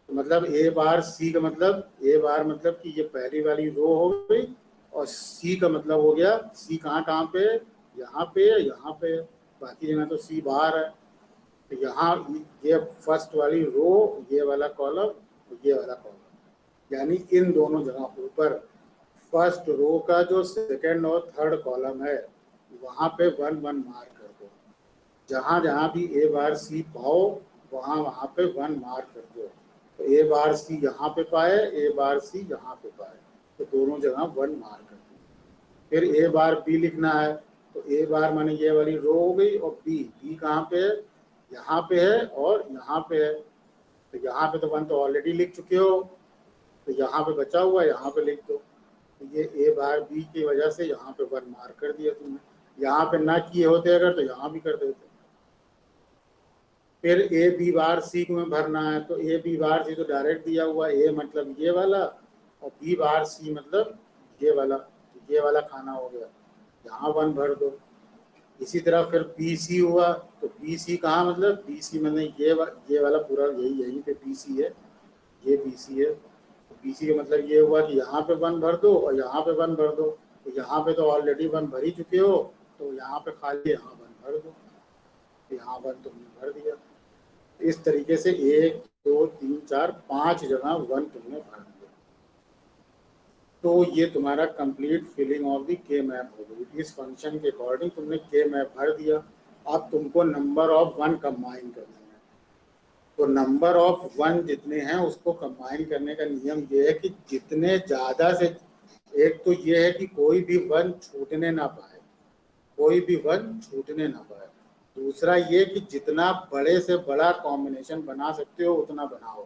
तो मतलब ए बार सी का मतलब, ए बार मतलब कि ये पहली वाली रो हो गई, और सी का मतलब हो गया सी कहाँ कहाँ पे, यहाँ पे, यहाँ पे, बाकी जगह तो सी बाहर है। तो यहाँ ये फर्स्ट वाली रो, ये वाला कॉलम, ये वाला कॉलम, यानी इन दोनों जगह ऊपर फर्स्ट रो का जो सेकंड और थर्ड कॉलम है वहाँ पे 1 1 मार्क कर दो। जहाँ जहाँ भी ए बार सी पाओ वहाँ वहाँ पे 1 मार्क कर दो। तो ए बार सी यहाँ पे पाए, ए बार सी यहाँ पे पाए, तो दोनों जगह 1 मार्क कर दो। फिर ए बार बी लिखना है, तो ए बार माने ये वाली रो हो गई, और बी, बी कहाँ पे है, यहाँ पे है और यहाँ पे है। तो यहाँ पे तो 1 तो ऑलरेडी लिख चुके हो, तो यहाँ पे बचा हुआ यहाँ पे लिख दो। तो ये ए बार बी की वजह से यहाँ पे 1 मार्क कर दिया तुमने। यहाँ पे ना किए होते अगर तो यहाँ भी कर देते। फिर ए बी बार सी में भरना है, तो ए बी बार सी तो डायरेक्ट दिया हुआ, ए मतलब ये वाला और बी बार सी मतलब ये वाला, तो ये वाला खाना हो गया, यहाँ 1 भर दो। इसी तरह फिर बी सी हुआ, तो बी सी कहाँ मतलब बी सी मतलब ये वाला पूरा यहीं पे बी सी है, ये बी सी है। तो बी सी का मतलब ये हुआ कि यहाँ पे 1 भर दो और यहाँ पे 1 भर दो। तो यहाँ पे तो ऑलरेडी 1 भर ही चुके हो, तो यहाँ पे खाली यहाँ 1 भर दो, तो यहाँ 1 तुमने भर दिया। इस तरीके से 1 2 3 4 5 जगह 1 तुमने भर दिया। तो ये तुम्हारा कंप्लीट फिलिंग ऑफ द के मैप हो गई। इस फंक्शन के अकॉर्डिंग तुमने के मैप भर दिया। अब तुमको नंबर ऑफ 1 कंबाइन करना है। तो नंबर ऑफ 1 जितने हैं उसको कंबाइन करने का नियम ये है कि जितने ज़्यादा से, एक तो ये है कि कोई भी 1 छूटने ना पाए, कोई भी 1 छूटने ना पाए। दूसरा ये कि जितना बड़े से बड़ा कॉम्बिनेशन बना सकते हो उतना बनाओ।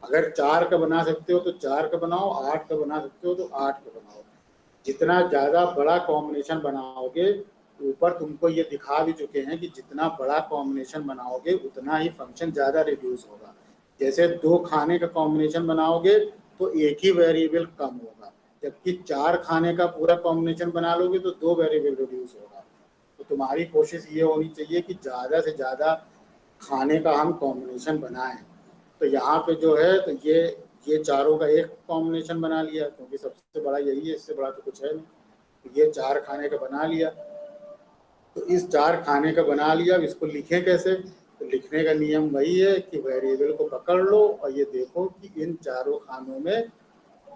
अगर 4 का बना सकते हो तो 4 का बनाओ, 8 का बना सकते हो तो 8 का बनाओ। जितना ज़्यादा बड़ा कॉम्बिनेशन बनाओगे, ऊपर तुमको ये दिखा भी चुके हैं कि जितना बड़ा कॉम्बिनेशन बनाओगे उतना ही फंक्शन ज़्यादा रिड्यूस होगा। जैसे 2 खाने का कॉम्बिनेशन बनाओगे तो एक ही वेरिएबल कम होगा, जबकि 4 खाने का पूरा कॉम्बिनेशन बना लोगे तो 2 वेरिएबल रिड्यूस होगा। तो तुम्हारी कोशिश ये होनी चाहिए कि ज़्यादा से ज़्यादा खाने का हम कॉम्बिनेशन बनाएं। तो यहाँ पे जो है तो ये चारों का एक कॉम्बिनेशन बना लिया, क्योंकि सबसे बड़ा यही है, इससे बड़ा तो कुछ है नहीं। तो ये 4 खाने का बना लिया। तो इस 4 खाने का बना लिया, अब इसको लिखें कैसे? तो लिखने का नियम वही है कि वेरिएबल को पकड़ लो और ये देखो कि इन चारों खानों में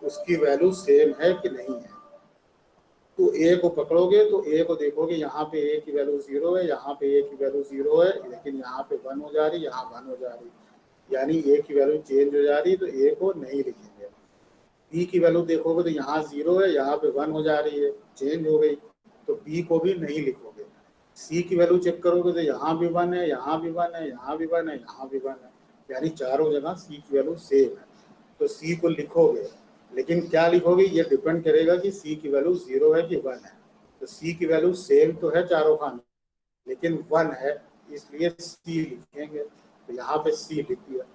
उसकी वैल्यू सेम है कि नहीं है। तो ए को पकड़ोगे तो ए को देखोगे, यहाँ पे ए की वैल्यू 0 है, यहाँ पे ए की वैल्यू 0 है, लेकिन यहाँ पे 1 हो जा रही, यहाँ 1 हो जा रही, यानी ए की वैल्यू चेंज हो जा रही, तो ए को नहीं लिखेंगे। बी की वैल्यू देखोगे तो यहाँ 0 है, यहाँ पे 1 हो जा रही है, चेंज हो गई, तो बी को भी नहीं लिखोगे। सी की वैल्यू चेक करोगे तो यहाँ भी 1 है, यहाँ भी 1 है, यहाँ भी 1 है, यहाँ भी 1 है, यानी चारों जगह सी की वैल्यू सेम है। तो सी को लिखोगे, लेकिन क्या लिखोगे ये डिपेंड करेगा कि सी की वैल्यू 0 है कि 1 है। तो सी की वैल्यू सेम तो है चारों खानों, लेकिन 1 है, इसलिए सी लिखेंगे। तो यहाँ पे सी लिख दिया।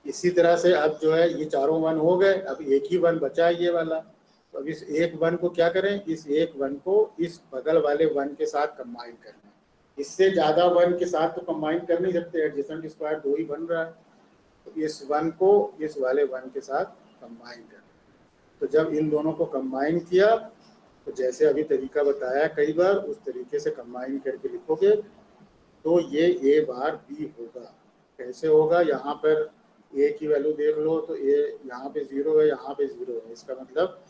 इसी तरह से अब जो है ये चारों 1 हो गए, अब एक ही 1 बचा है ये वाला। तो अब इस एक 1 को क्या करें, इस एक 1 को इस बगल वाले 1 के साथ कंबाइन करना है। इससे ज़्यादा 1 के साथ तो कंबाइन कर नहीं सकते, एडजेसेंट स्क्वायर 2 ही बन रहा है। तो इस 1 को इस वाले 1 के साथ कंबाइन करना। तो जब इन दोनों को कंबाइन किया तो जैसे अभी तरीका बताया कई बार, उस तरीके से कंबाइन करके लिखोगे तो ये ए बार बी होगा। कैसे होगा, यहाँ पर ए की वैल्यू देख लो तो ए यहाँ पे 0 है, यहाँ पे 0 है, इसका मतलब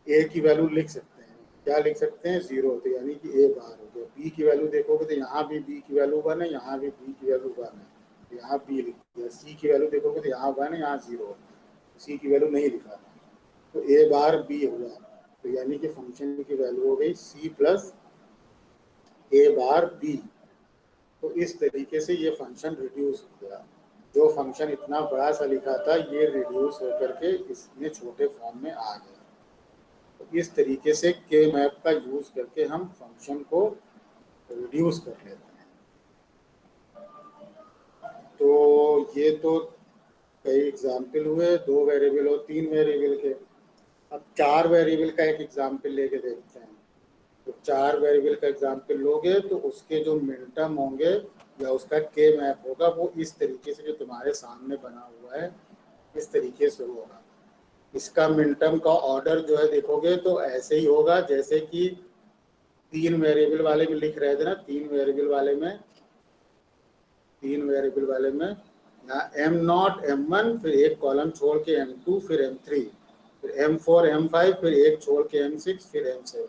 ए की वैल्यू लिख सकते हैं, क्या लिख सकते हैं 0, तो यानी कि ए बार हो गया। बी की वैल्यू देखोगे तो यहाँ भी बी की वैल्यू 1 है, यहाँ भी बी की वैल्यू 1 है, तो यहाँ बी लिख दिया। सी की वैल्यू देखोगे तो यहाँ 1 है, यहाँ 0 है, सी की वैल्यू नहीं लिखा, तो ए बार बी हुआ। तो यानी कि फंक्शन की वैल्यू हो गई सी प्लस ए बार बी। तो इस तरीके से ये फंक्शन रिड्यूस हो गया। जो फंक्शन इतना बड़ा सा लिखा था ये रिड्यूस होकर के इसमें छोटे फॉर्म में आ गया। तो इस तरीके से के मैप का यूज करके हम फंक्शन को रिड्यूस कर लेते हैं। तो ये तो कई एग्जाम्पल हुए, 2 वेरिएबल और 3 वेरिएबल के। अब 4 वेरिएबल का एक एग्जाम्पल लेके देखते हैं। तो 4 वेरिएबल का एग्जाम्पल लोगे तो उसके जो मिनटर्म होंगे या उसका के मैप होगा वो इस तरीके से जो तुम्हारे सामने बना हुआ है इस तरीके से होगा। इसका मिनटर्म का ऑर्डर जो है देखोगे तो ऐसे ही होगा जैसे कि 3 वेरिएबल वाले में लिख रहे थे ना, 3 वेरिएबल वाले में यहाँ M0 M1 फिर एक कॉलम छोड़ के M2 फिर M3 फिर M4 M5 फिर एक छोड़ के M6 फिर M7।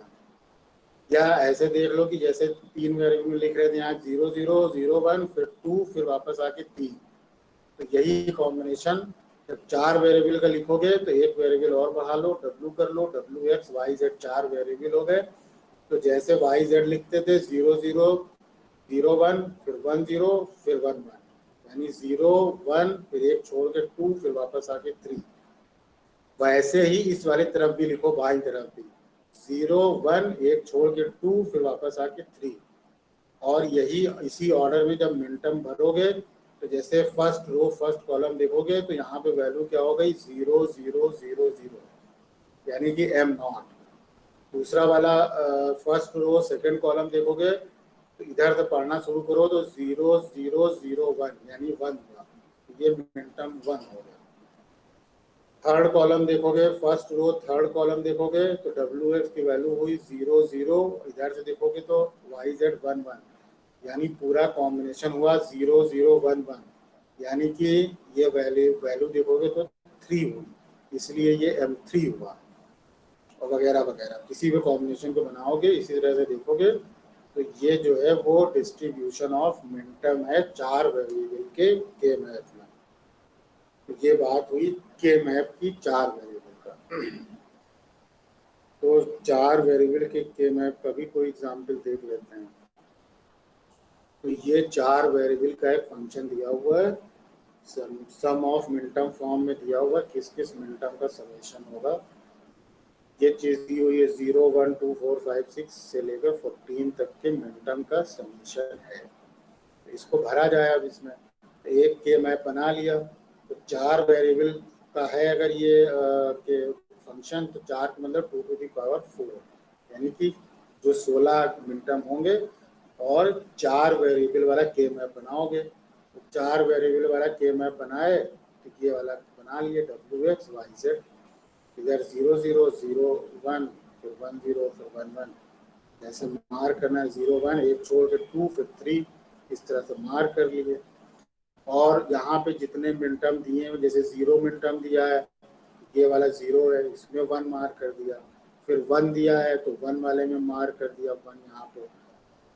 या ऐसे देख लो कि जैसे 3 वेरिएबल में लिख रहे थे यहाँ 0 0 0 1 फिर 2 फिर वापस आके 3। तो यही कॉम्बिनेशन जब 4 वेरिएबल का लिखोगे तो एक वेरिएबल और बढ़ा लो, W कर लो, WX YZ 4 वेरिएबल हो गए। तो जैसे YZ लिखते थे 0 0 0 1 फिर 1 0 फिर 1 1, यानी 0 1 फिर एक छोड़ के 2 फिर वापस आके 3। वैसे ही इस वाली तरफ भी लिखो, बाई तरफ भी 0 1 एक छोड़ के 2 फिर वापस आके 3। और यही इसी ऑर्डर में जब मिनटर्म भरोगे तो जैसे फर्स्ट रो फर्स्ट कॉलम देखोगे तो यहाँ पे वैल्यू क्या हो गई 0 0 0 0, यानी कि m0। दूसरा वाला फर्स्ट रो सेकंड कॉलम देखोगे तो इधर से पढ़ना शुरू करो तो 0 0 0 1, यानी 1 हुआ, ये मिनटर्म 1 हो गया। थर्ड कॉलम देखोगे, फर्स्ट रो थर्ड कॉलम देखोगे तो WX की वैल्यू हुई 0 0, इधर से देखोगे तो YZ 1 1, यानी पूरा कॉम्बिनेशन हुआ 0 0 1 1, यानी कि ये वैल्यू देखोगे तो 3 हुई, इसलिए ये M3 हुआ। और वगैरह वगैरह किसी भी कॉम्बिनेशन को बनाओगे इसी तरह से देखोगे तो ये जो है वो डिस्ट्रीब्यूशन ऑफ मिनटर्म है 4 वेरिएबल के मैप में। तो ये बात हुई के मैप की 4 वेरिएबल का। तो 4 वेरिएबल के मैप का भी कोई एग्जाम्पल देख लेते हैं। तो ये 4 वेरिएबल का एक फंक्शन दिया हुआ है, सम ऑफ मिनटर्म फॉर्म में दिया हुआ है, किस किस मिनटर्म का समेशन होगा। ये चीज दी हुई है 0 1 2 4 5 6 से लेकर 14 तक के मिनटर्म का समेशन है। तो इसको भरा जाए अब इसमें, तो एक के मैप बना लिया तो 4 वेरिएबल का है अगर ये के फंक्शन, तो 4 मतलब 2 to the power 4, यानी कि जो 16 मिनटर्म होंगे और 4 वेरिएबल वाला के मैप बनाओगे। तो 4 वेरिएबल वाला के मैप बनाए तो ये वाला बना लिए WX YZ, इधर 0 0 0 1 फिर 1 0 फिर 1 1, जैसे मार्क करना है 0 1 एक छोड़ के 2 फिर 3, इस तरह से मार्क कर लिए। और यहाँ पे जितने मिनटर्म दिए हैं, जैसे 0 मिनटर्म दिया है, ये वाला 0 है, इसमें 1 मार्क कर दिया। फिर 1 दिया है तो 1 वाले में मार्क कर दिया 1 यहाँ पे।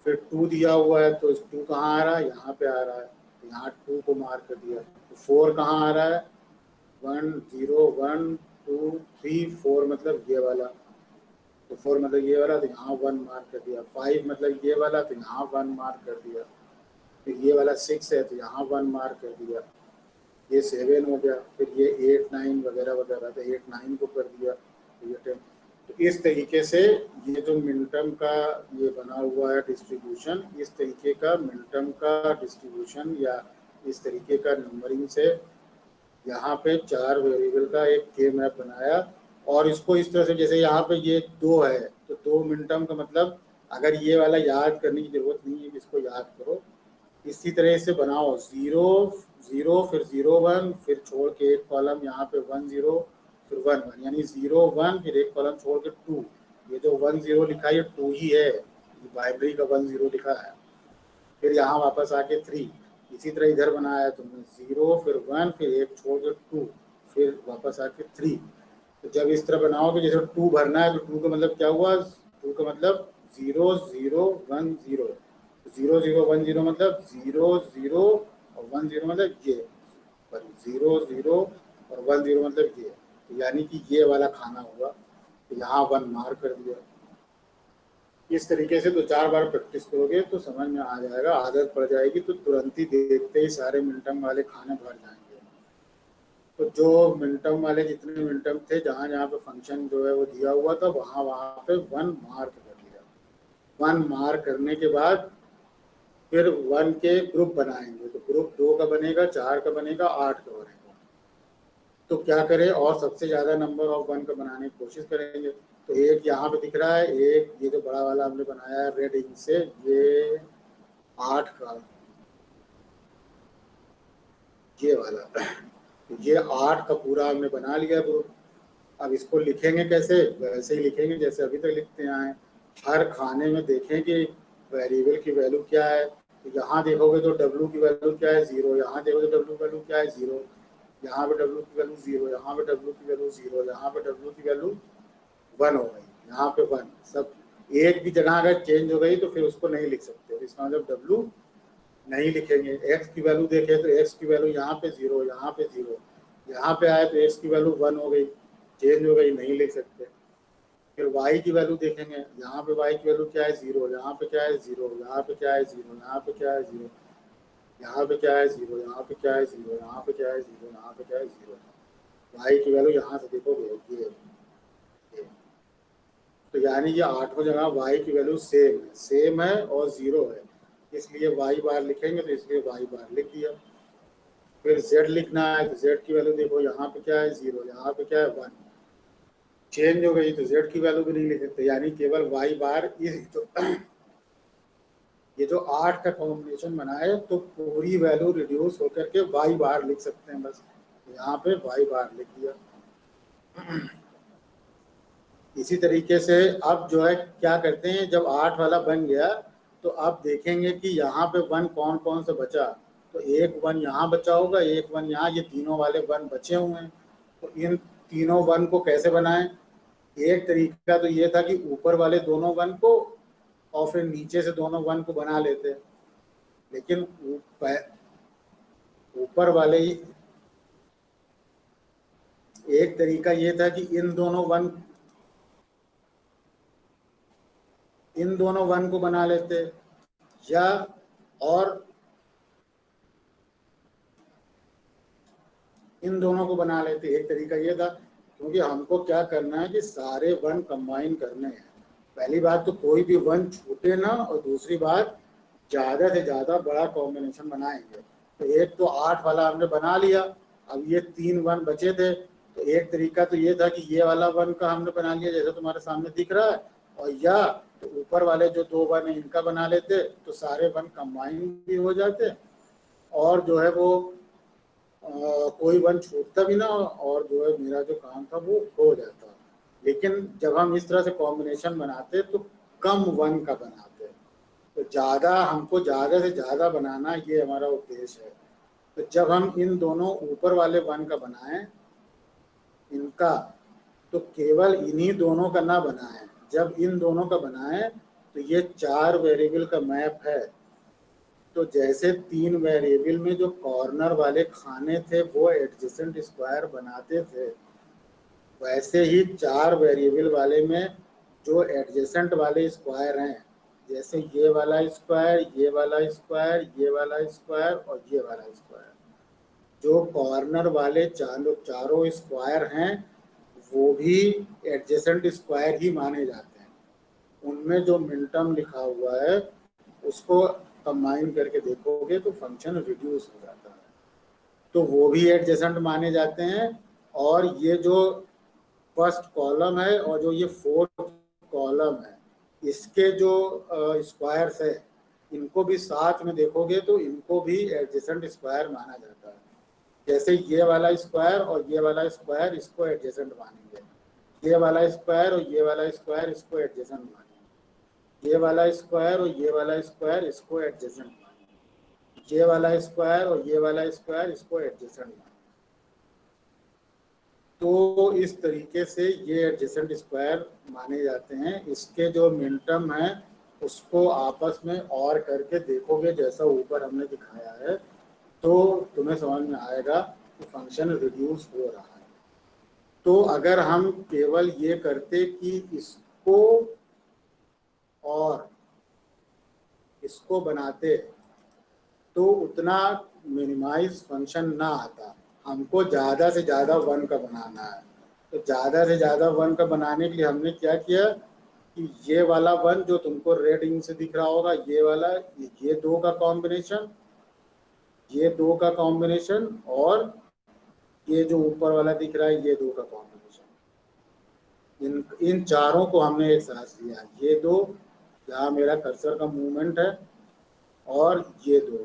फिर 2 दिया हुआ है तो 2 कहाँ आ रहा है, यहाँ पे आ रहा है, तो यहाँ 2 को मार्क कर दिया। तो 4 कहाँ आ रहा है, 1 0 1 2 3 4 मतलब ये वाला, तो 4 मतलब ये वाला, तो यहाँ 1 मार्क कर दिया। 5 मतलब ये वाला, तो यहाँ 1 मार्क कर दिया। फिर ये वाला 6 है तो यहाँ 1 मार्क कर दिया। ये 7 हो गया, फिर ये 8 9 वगैरह वगैरह, तो 8 9 को कर दिया, तो ये 10। तो इस तरीके से ये जो मिनटर्म का ये बना हुआ है डिस्ट्रीब्यूशन, इस तरीके का मिनटर्म का डिस्ट्रीब्यूशन या इस तरीके का नंबरिंग से यहाँ पे 4 वेरिएबल का एक के मैप बनाया। और इसको इस तरह से, जैसे यहाँ पे ये 2 है तो 2 मिनटर्म का मतलब, अगर ये वाला याद करने की जरूरत नहीं है कि इसको याद करो, इसी तरह से बनाओ 0 0 फिर 0 1 फिर छोड़ के एक कॉलम यहाँ पे 1 0 फिर 1 1, यानी 0 1 फिर एक कॉलम छोड़ के 2। ये जो 1 0 लिखा है ये 2 ही है, ये बाइनरी का 1 0 लिखा है। फिर यहाँ वापस आके 3, इसी तरह इधर बनाया तुमने 0 फिर 1 फिर एक छोड़ के 2 फिर वापस आके 3। तो जब इस तरह बनाओगे जैसे 2 भरना है तो 2 का मतलब क्या हुआ, 2 का मतलब 0 0 1 0, 0 0 1 0 मतलब 0 0 और 1 0 मतलब ये, पर 0 0 और 1 0 मतलब ये, तो यानी कि ये वाला खाना हुआ, तो यहाँ 1 मार्क कर दिया। इस तरीके से 2-4 बार प्रैक्टिस करोगे तो समझ में आ जाएगा, आदत पड़ जाएगी, तो तुरंत ही देखते ही सारे मिनटर्म वाले खाने भर जाएंगे। तो जो मिनटर्म वाले जितने मिनटर्म थे, जहाँ जहाँ पे फंक्शन जो है वो दिया हुआ था, वहाँ वहाँ पे 1 मार्क कर दिया। 1 मार्क करने के बाद फिर 1 के ग्रुप बनाएंगे, तो ग्रुप 2 का बनेगा, 4 का बनेगा, 8 का बनेगा। तो क्या करें, और सबसे ज़्यादा नंबर ऑफ 1 का बनाने की कोशिश करेंगे। तो एक यहाँ पे दिख रहा है, एक ये जो बड़ा वाला हमने बनाया है रेड इंक से, ये 8 का, ये वाला, ये 8 का पूरा हमने बना लिया ग्रुप। अब इसको लिखेंगे कैसे, वैसे ही लिखेंगे जैसे अभी तक लिखते आए हैं। हर खाने में देखें कि वेरिएबल की वैल्यू क्या है। तो यहाँ देखोगे तो W की वैल्यू क्या है 0, यहाँ देखोगे तो W की वैल्यू क्या है 0, यहाँ पे W की वैल्यू 0, यहाँ पे W की वैल्यू 0, यहाँ पे W की वैल्यू 1 हो गई, यहाँ पे 1। सब एक भी जगह अगर चेंज हो गई तो फिर उसको नहीं लिख सकते, इसका मतलब W नहीं लिखेंगे। X की वैल्यू देखें तो X की वैल्यू यहाँ पे 0, यहाँ पे 0, यहाँ पे आए तो X की वैल्यू 1 हो गई, चेंज हो गई, नहीं लिख सकते। फिर y की वैल्यू देखेंगे, यहाँ पे y की वैल्यू क्या है 0, यहाँ पे क्या है 0, यहाँ पे क्या है 0, यहाँ पे क्या है 0, यहाँ पे क्या है 0, यहाँ पे क्या है 0, यहाँ पे क्या है 0, यहाँ पे क्या है 0, y की वैल्यू यहाँ से देखोगे ये। तो यानी ये आठों जगह y की वैल्यू सेम है और 0 है, इसलिए y बार लिखेंगे, तो इसलिए y बार लिख दिया। फिर z लिखना है, तो z की वैल्यू देखो, यहाँ पे क्या है 0, यहाँ पे क्या है 1, चेंज हो गई तो z की वैल्यू भी नहीं लिख सकते, यानी केवल y बार इज। तो ये जो 8 का कॉम्बिनेशन बना है तो पूरी वैल्यू रिड्यूस होकर के y बार लिख सकते हैं बस, यहाँ पे y बार लिख दिया। इसी तरीके से अब जो है क्या करते हैं, जब 8 वाला बन गया तो अब देखेंगे कि यहाँ पे 1 कौन कौन सा बचा, तो एक 1 यहाँ बचा होगा, एक 1 यहाँ, ये तीनों वाले 1 बचे हुए हैं। तो इन तीनों 1 को कैसे बनाएं, एक तरीका तो ये था कि ऊपर वाले दोनों 1 को और फिर नीचे से दोनों 1 को बना लेते, लेकिन ऊपर वाले एक तरीका ये था कि इन दोनों 1 को बना लेते, या और इन दोनों को बना लेते। एक तरीका ये था, क्योंकि हमको क्या करना है कि सारे 1 कंबाइन करने हैं। पहली बात तो कोई भी 1 छूटे ना, और दूसरी बात ज़्यादा से ज़्यादा बड़ा कॉम्बिनेशन बनाएंगे। तो एक तो 8 वाला हमने बना लिया, अब ये 3 1 बचे थे, तो एक तरीका तो ये था कि ये वाला 1 का हमने बना लिया जैसे तुम्हारे सामने दिख रहा है, और या तो ऊपर वाले जो 2 1 है इनका बना लेते, तो सारे 1 कंबाइन भी हो जाते, और जो है वो कोई 1 छूटता भी ना, और जो है मेरा जो काम था वो हो जाता। लेकिन जब हम इस तरह से कॉम्बिनेशन बनाते तो कम 1 का बनाते, तो हमको ज़्यादा से ज़्यादा बनाना, ये हमारा उद्देश्य है। तो जब हम इन दोनों ऊपर वाले 1 का बनाएं इनका, तो केवल इन्हीं दोनों का ना बनाएं, जब इन दोनों का बनाएं तो ये 4 वेरिएबल का मैप है। तो जैसे 3 वेरिएबल में जो कॉर्नर वाले खाने थे वो एडजेसेंट स्क्वायर बनाते थे, वैसे ही 4 वेरिएबल वाले में जो एडजेसेंट वाले स्क्वायर हैं, जैसे ये वाला स्क्वायर, ये वाला स्क्वायर, ये वाला स्क्वायर और ये वाला स्क्वायर, जो कॉर्नर वाले चारों स्क्वायर हैं वो भी एडजेसेंट स्क्वायर ही माने जाते हैं। उनमें जो मिनटर्म लिखा हुआ है उसको कंबाइन करके देखोगे तो फंक्शन रिड्यूस हो जाता है, तो वो भी एडजेसेंट माने जाते हैं। और ये जो फर्स्ट कॉलम है और जो ये फोर्थ कॉलम है, इसके जो स्क्वायर्स है इनको भी साथ में देखोगे तो इनको भी एडजेसेंट स्क्वायर माना जाता है। जैसे ये वाला स्क्वायर और ये वाला स्क्वायर इसको एडजेसेंट मानेंगे, ये वाला स्क्वायर और ये वाला स्क्वायर इसको एडजेसेंट मानेंगे, ये वाला स्क्वायर और ये वाला स्क्वायर इसको एडजेसेंट मानेंगे, ये वाला स्क्वायर और ये वाला स्क्वायर इसको एडजेसेंट मानेंगे। तो इस तरीके से ये एडजेसेंट स्क्वायर माने जाते हैं। इसके जो मिनटर्म है उसको आपस में और करके देखोगे जैसा ऊपर हमने दिखाया है, तो तुम्हें समझ में आएगा कि फंक्शन रिड्यूस हो रहा है। तो अगर हम केवल ये करते कि इसको और इसको बनाते तो उतना मिनिमाइज फंक्शन ना आता, हमको ज़्यादा से ज़्यादा 1 का बनाना है। तो ज़्यादा से ज़्यादा 1 का बनाने के लिए हमने क्या किया कि ये वाला 1 जो तुमको रेड इंक से दिख रहा होगा, ये वाला, ये 2 का कॉम्बिनेशन, ये 2 का कॉम्बिनेशन, और ये जो ऊपर वाला दिख रहा है ये 2 का कॉम्बिनेशन, इन चारों को हमने एक साथ लिया। ये 2 जहाँ मेरा कर्सर का मूवमेंट है, और ये 2,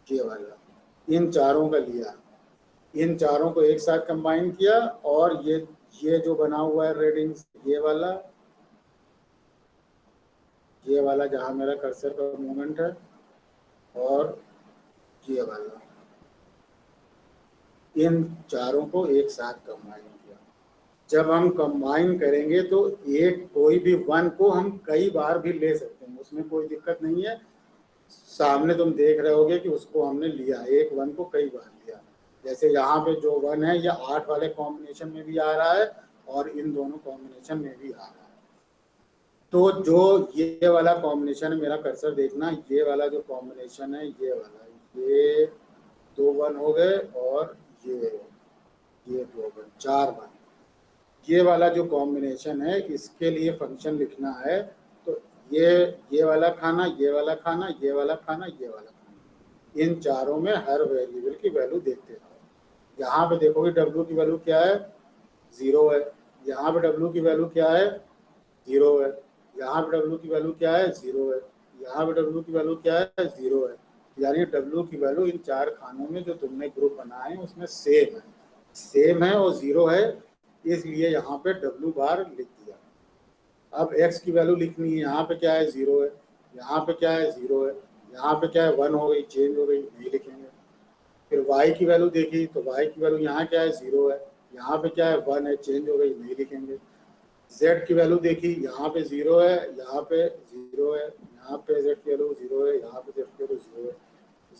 ये वाला, इन चारों का लिया, इन चारों को एक साथ कंबाइन किया, और ये जो बना हुआ है रेड इंक, ये वाला जहाँ मेरा कर्सर का मूवमेंट है, और ये वाला, इन चारों को एक साथ कंबाइन किया। जब हम कंबाइन करेंगे तो कोई भी 1 को हम कई बार भी ले सकते हैं, उसमें कोई दिक्कत नहीं है। सामने तुम देख रहे होगे कि उसको हमने लिया, एक 1 को कई बार लिया। जैसे यहाँ पे जो 1 है ये 8 वाले कॉम्बिनेशन में भी आ रहा है और इन दोनों कॉम्बिनेशन में भी आ रहा है। तो जो ये वाला कॉम्बिनेशन है, मेरा कर्सर देखना, ये वाला जो कॉम्बिनेशन है, ये वाला, ये 2 1 हो गए और ये 2 1, 4 1, ये वाला जो कॉम्बिनेशन है, इसके लिए फंक्शन लिखना है। तो ये वाला खाना, ये वाला खाना, ये वाला खाना, ये वाला खाना, इन चारों में हर वेरिएबल की वैल्यू देखते जाओ। यहाँ पे देखोगे W की वैल्यू क्या है, 0 है। यहाँ पे W की वैल्यू क्या है, 0 है। यहाँ पे W की वैल्यू क्या है, 0 है। यहाँ पे W की वैल्यू क्या है, 0 है। यानी W की वैल्यू इन 4 खानों में जो तुमने ग्रुप बनाए हैं उसमें सेम है और 0 है, इसलिए यहाँ पे W बार लिख दिया। अब X की वैल्यू लिखनी है, यहाँ पे क्या है, 0 है। यहाँ पे क्या है, 0 है। यहाँ पे क्या है, 1 हो गई, चेंज हो गई, नहीं लिखेंगे। फिर Y की वैल्यू देखी तो Y की वैल्यू यहाँ क्या है, 0 है। यहाँ पे क्या है, 1 है, चेंज हो गई, नहीं लिखेंगे। Z की वैल्यू देखी, यहाँ पे 0 है, यहाँ पे 0 है, यहाँ पे Z की वैल्यू 0 है, यहाँ पे Z की वैल्यू 0 है।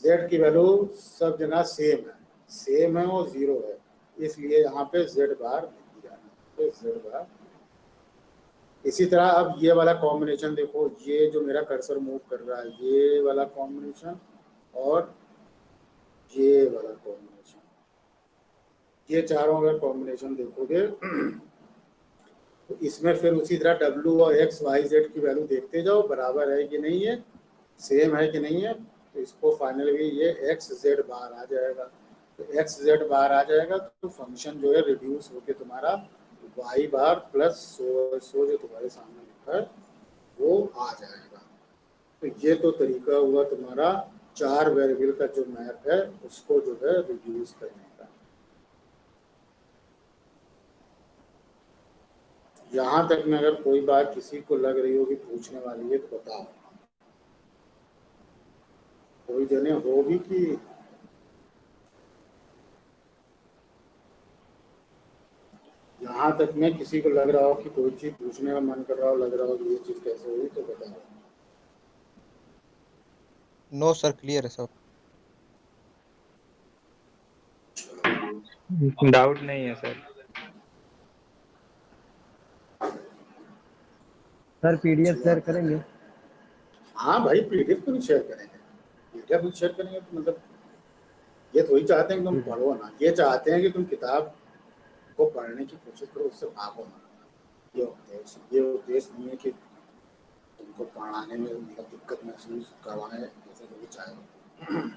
Z की वैल्यू सब जगह सेम है और 0 है, इसलिए यहाँ पे Z बार लिख दिया है, Z बार। इसी तरह अब ये वाला कॉम्बिनेशन देखो, ये जो मेरा कर्सर मूव कर रहा है, ये वाला कॉम्बिनेशन और ये वाला कॉम्बिनेशन, ये चारों अगर कॉम्बिनेशन देखोगे तो इसमें फिर उसी तरह W और X Y Z की वैल्यू देखते जाओ, बराबर है कि नहीं है, सेम है कि नहीं है। तो इसको फाइनली ये X Z बार आ जाएगा। तो X Z बार आ जाएगा तो फंक्शन जो है रिड्यूस होके तुम्हारा Y बार प्लस सो जो तुम्हारे सामने लिखा है वो आ जाएगा। तो ये तो तरीका हुआ तुम्हारा 4 वेरिएबल का जो मैप है उसको जो है रिड्यूस करने का। यहाँ तक में अगर कोई बात किसी को लग रही होगी पूछने वाली है तो बताओ, कोई जने हो भी कि यहाँ तक में किसी को लग रहा हो कि कोई चीज पूछने का मन कर रहा हो, लग रहा हो कि ये चीज कैसे हुई, तो बताओ। नो सर, क्लियर है सब। डाउट नहीं है सर। सर पीडीएफ शेयर करेंगे? हाँ भाई, पीडीएफ क्यों नहीं शेयर करेंगे, पीडीएफ नहीं शेयर करेंगे तो मतलब ये थोड़ी चाहते हैं कि तुम पढ़ो ना, ये चाहते हैं कि तुम किताब को पढ़ने की कोशिश करो, उससे भागो ना। ये उद्देश्य नहीं है कि तुमको पढ़ाने में मतलब दिक्कत महसूस करवाएं, ऐसा तो चाहे।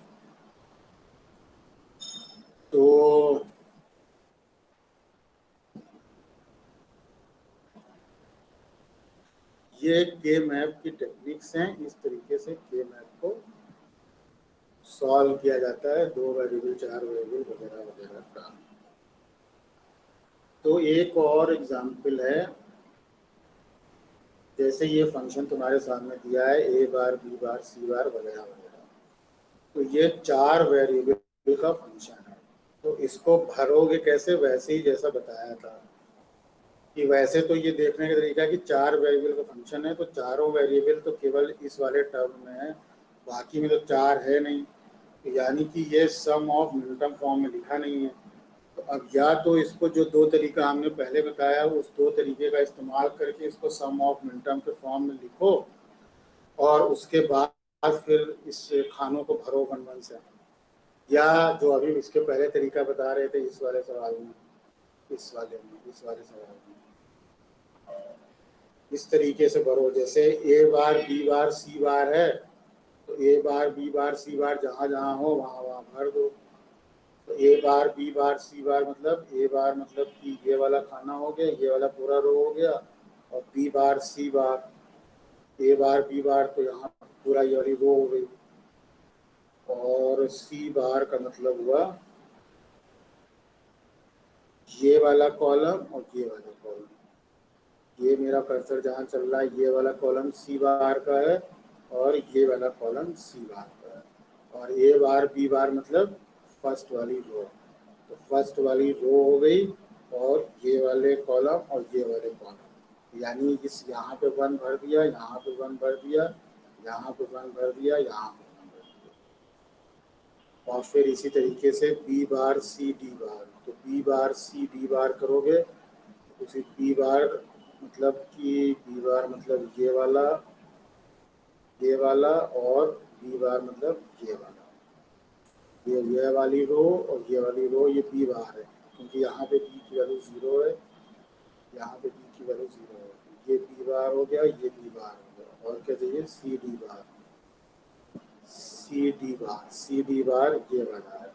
तो ये के मैप की टेक्निक्स हैं, इस तरीके से के मैप को सॉल्व किया जाता है, 2 वेरिएबल 4 वेरिएबल वगैरह वगैरह का। तो एक और एग्जांपल है, जैसे ये फंक्शन तुम्हारे सामने दिया है a bar b bar c बार वगैरह वगैरह, तो ये 4 वेरिएबल का फंक्शन है। तो इसको भरोगे कैसे, वैसे ही जैसा बताया था कि वैसे तो ये देखने का तरीका है कि 4 वेरिएबल का फंक्शन है तो चारों वेरिएबल तो केवल इस वाले टर्म में है, बाकी में तो 4 है नहीं, यानी कि ये सम ऑफ मिनिमम फॉर्म में लिखा नहीं है। तो अब या तो इसको जो 2 तरीका हमने पहले बताया उस 2 तरीके का इस्तेमाल करके इसको सम ऑफ मिनिमम के फॉर्म में लिखो और उसके बाद फिर इस खानों को भरो 1 1 से, या जो अभी इसके पहले तरीका बता रहे थे इस वाले सवाल में, इस वाले सवाल में इस तरीके से भरो। जैसे a bar b bar c बार है तो a bar b bar c बार जहाँ जहाँ हो वहाँ वहाँ भर दो। तो a bar b bar c बार मतलब a बार मतलब कि ये वाला खाना हो गया, ये वाला पूरा रो हो गया, और b bar c bar, a bar b बार तो यहाँ पूरा ये वाली रो हो गई, और c बार का मतलब हुआ ये वाला कॉलम और ये वाला कॉलम। ये मेरा कर्सर जहाँ चल रहा है ये वाला कॉलम c बार का है और ये वाला कॉलम c बार का है, और a बार b बार मतलब फर्स्ट वाली रो। तो फर्स्ट वाली रो हो गई और ये वाले कॉलम और ये वाले कॉलम, यानी इस यहाँ पे 1 भर दिया, यहाँ पे 1 भर दिया, यहाँ पे 1 भर दिया, यहाँ पे 1 भर दिया। और फिर इसी तरीके से b बार c d बार, तो b बार c d बार करोगे उसी बी बार मतलब कि बी बार मतलब ये वाला और बी बार मतलब ये वाला, ये वाली रो और ये वाली रो, ये बी बार है क्योंकि यहाँ पे बी की वैल्यू 0 है, यहाँ पे बी की वैल्यू 0 है। ये बी बार हो गया, ये बी बार हो गया, और क्या चाहिए, सी डी बार, सी डी बार ये वाला है।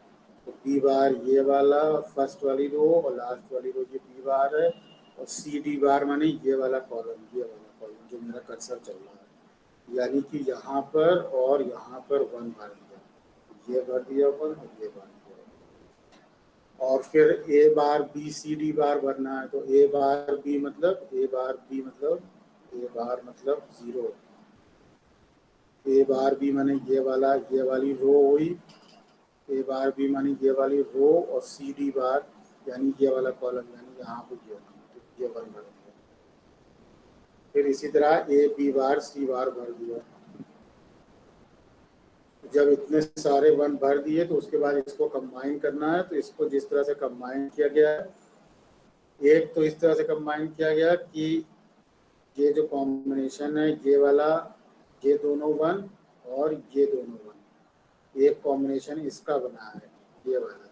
तो बी बार ये वाला फर्स्ट वाली रो और लास्ट वाली रो ये बी बार है, और सी डी बार माने ये वाला कॉलम, ये वाला कॉलम जो मेरा कर्सर चल रहा है, यानी कि यहाँ पर और यहाँ पर 1 भर दिया, ये भर दिया 1 और ये भर दिया, और फिर ए बार बी सी डी बार भरना है। तो ए बार बी मतलब 0, ए बार बी माने ये वाली रो हुई, ए बार बी मानी ये वाली रो, और सी डी बार यानी ये वाला कॉलम, यानी यहाँ पे ये 1 भर दिया। फिर इसी तरह ए बी बार सी बार भर दिया। जब इतने सारे 1 भर दिए तो उसके बाद इसको कंबाइन करना है। तो इसको जिस तरह से कंबाइन किया गया है, एक तो इस तरह से कंबाइन किया गया कि ये जो कॉम्बिनेशन है ये वाला, ये दोनों 1 और ये दोनों 1, एक कॉम्बिनेशन इसका बना है, ये वाला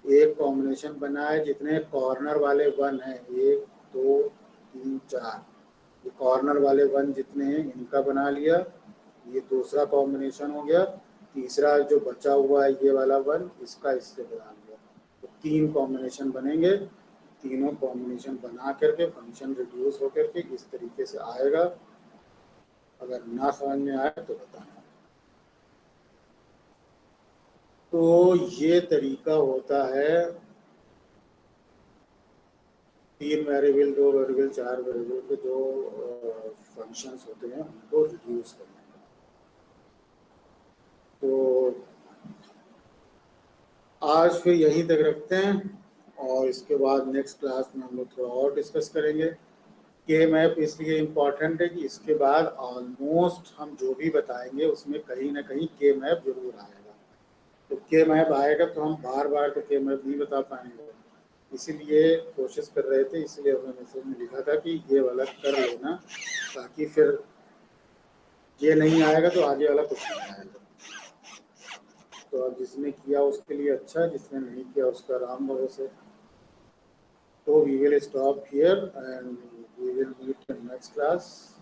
एक कॉम्बिनेशन बना है। जितने कॉर्नर वाले 1 हैं, 1 2 3 4, ये कॉर्नर वाले 1 जितने हैं इनका बना लिया, ये दूसरा कॉम्बिनेशन हो गया। तीसरा जो बचा हुआ है ये वाला 1, इसका इससे बना लिया। तो 3 कॉम्बिनेशन बनेंगे, तीनों कॉम्बिनेशन बना करके फंक्शन रिड्यूस होकर के इस तरीके से आएगा। अगर ना समझ में आए तो बताना। तो ये तरीका होता है 3 वेरिएबल, 2 वेरिएबल, 4 वेरिएबल के जो फंक्शंस होते हैं उनको रिड्यूस करने का। तो आज फिर यहीं तक रखते हैं, और इसके बाद नेक्स्ट क्लास में हम लोग थोड़ा और डिस्कस करेंगे। के मैप इसलिए इम्पॉर्टेंट है कि इसके बाद ऑलमोस्ट हम जो भी बताएंगे उसमें कहीं ना कहीं के मैप जरूर आएगा। तो के मैप आएगा तो हम बार बार तो के मैप नहीं बता पाएंगे, इसीलिए कोशिश कर रहे थे। इसलिए हमने मैसेज में लिखा था कि ये वाला कर लेना, ताकि फिर ये नहीं आएगा तो आगे वाला कुछ नहीं आएगा। तो अब जिसने किया उसके लिए अच्छा, जिसने नहीं किया उसका राम भरोसे। So we will stop here and we will meet in next class.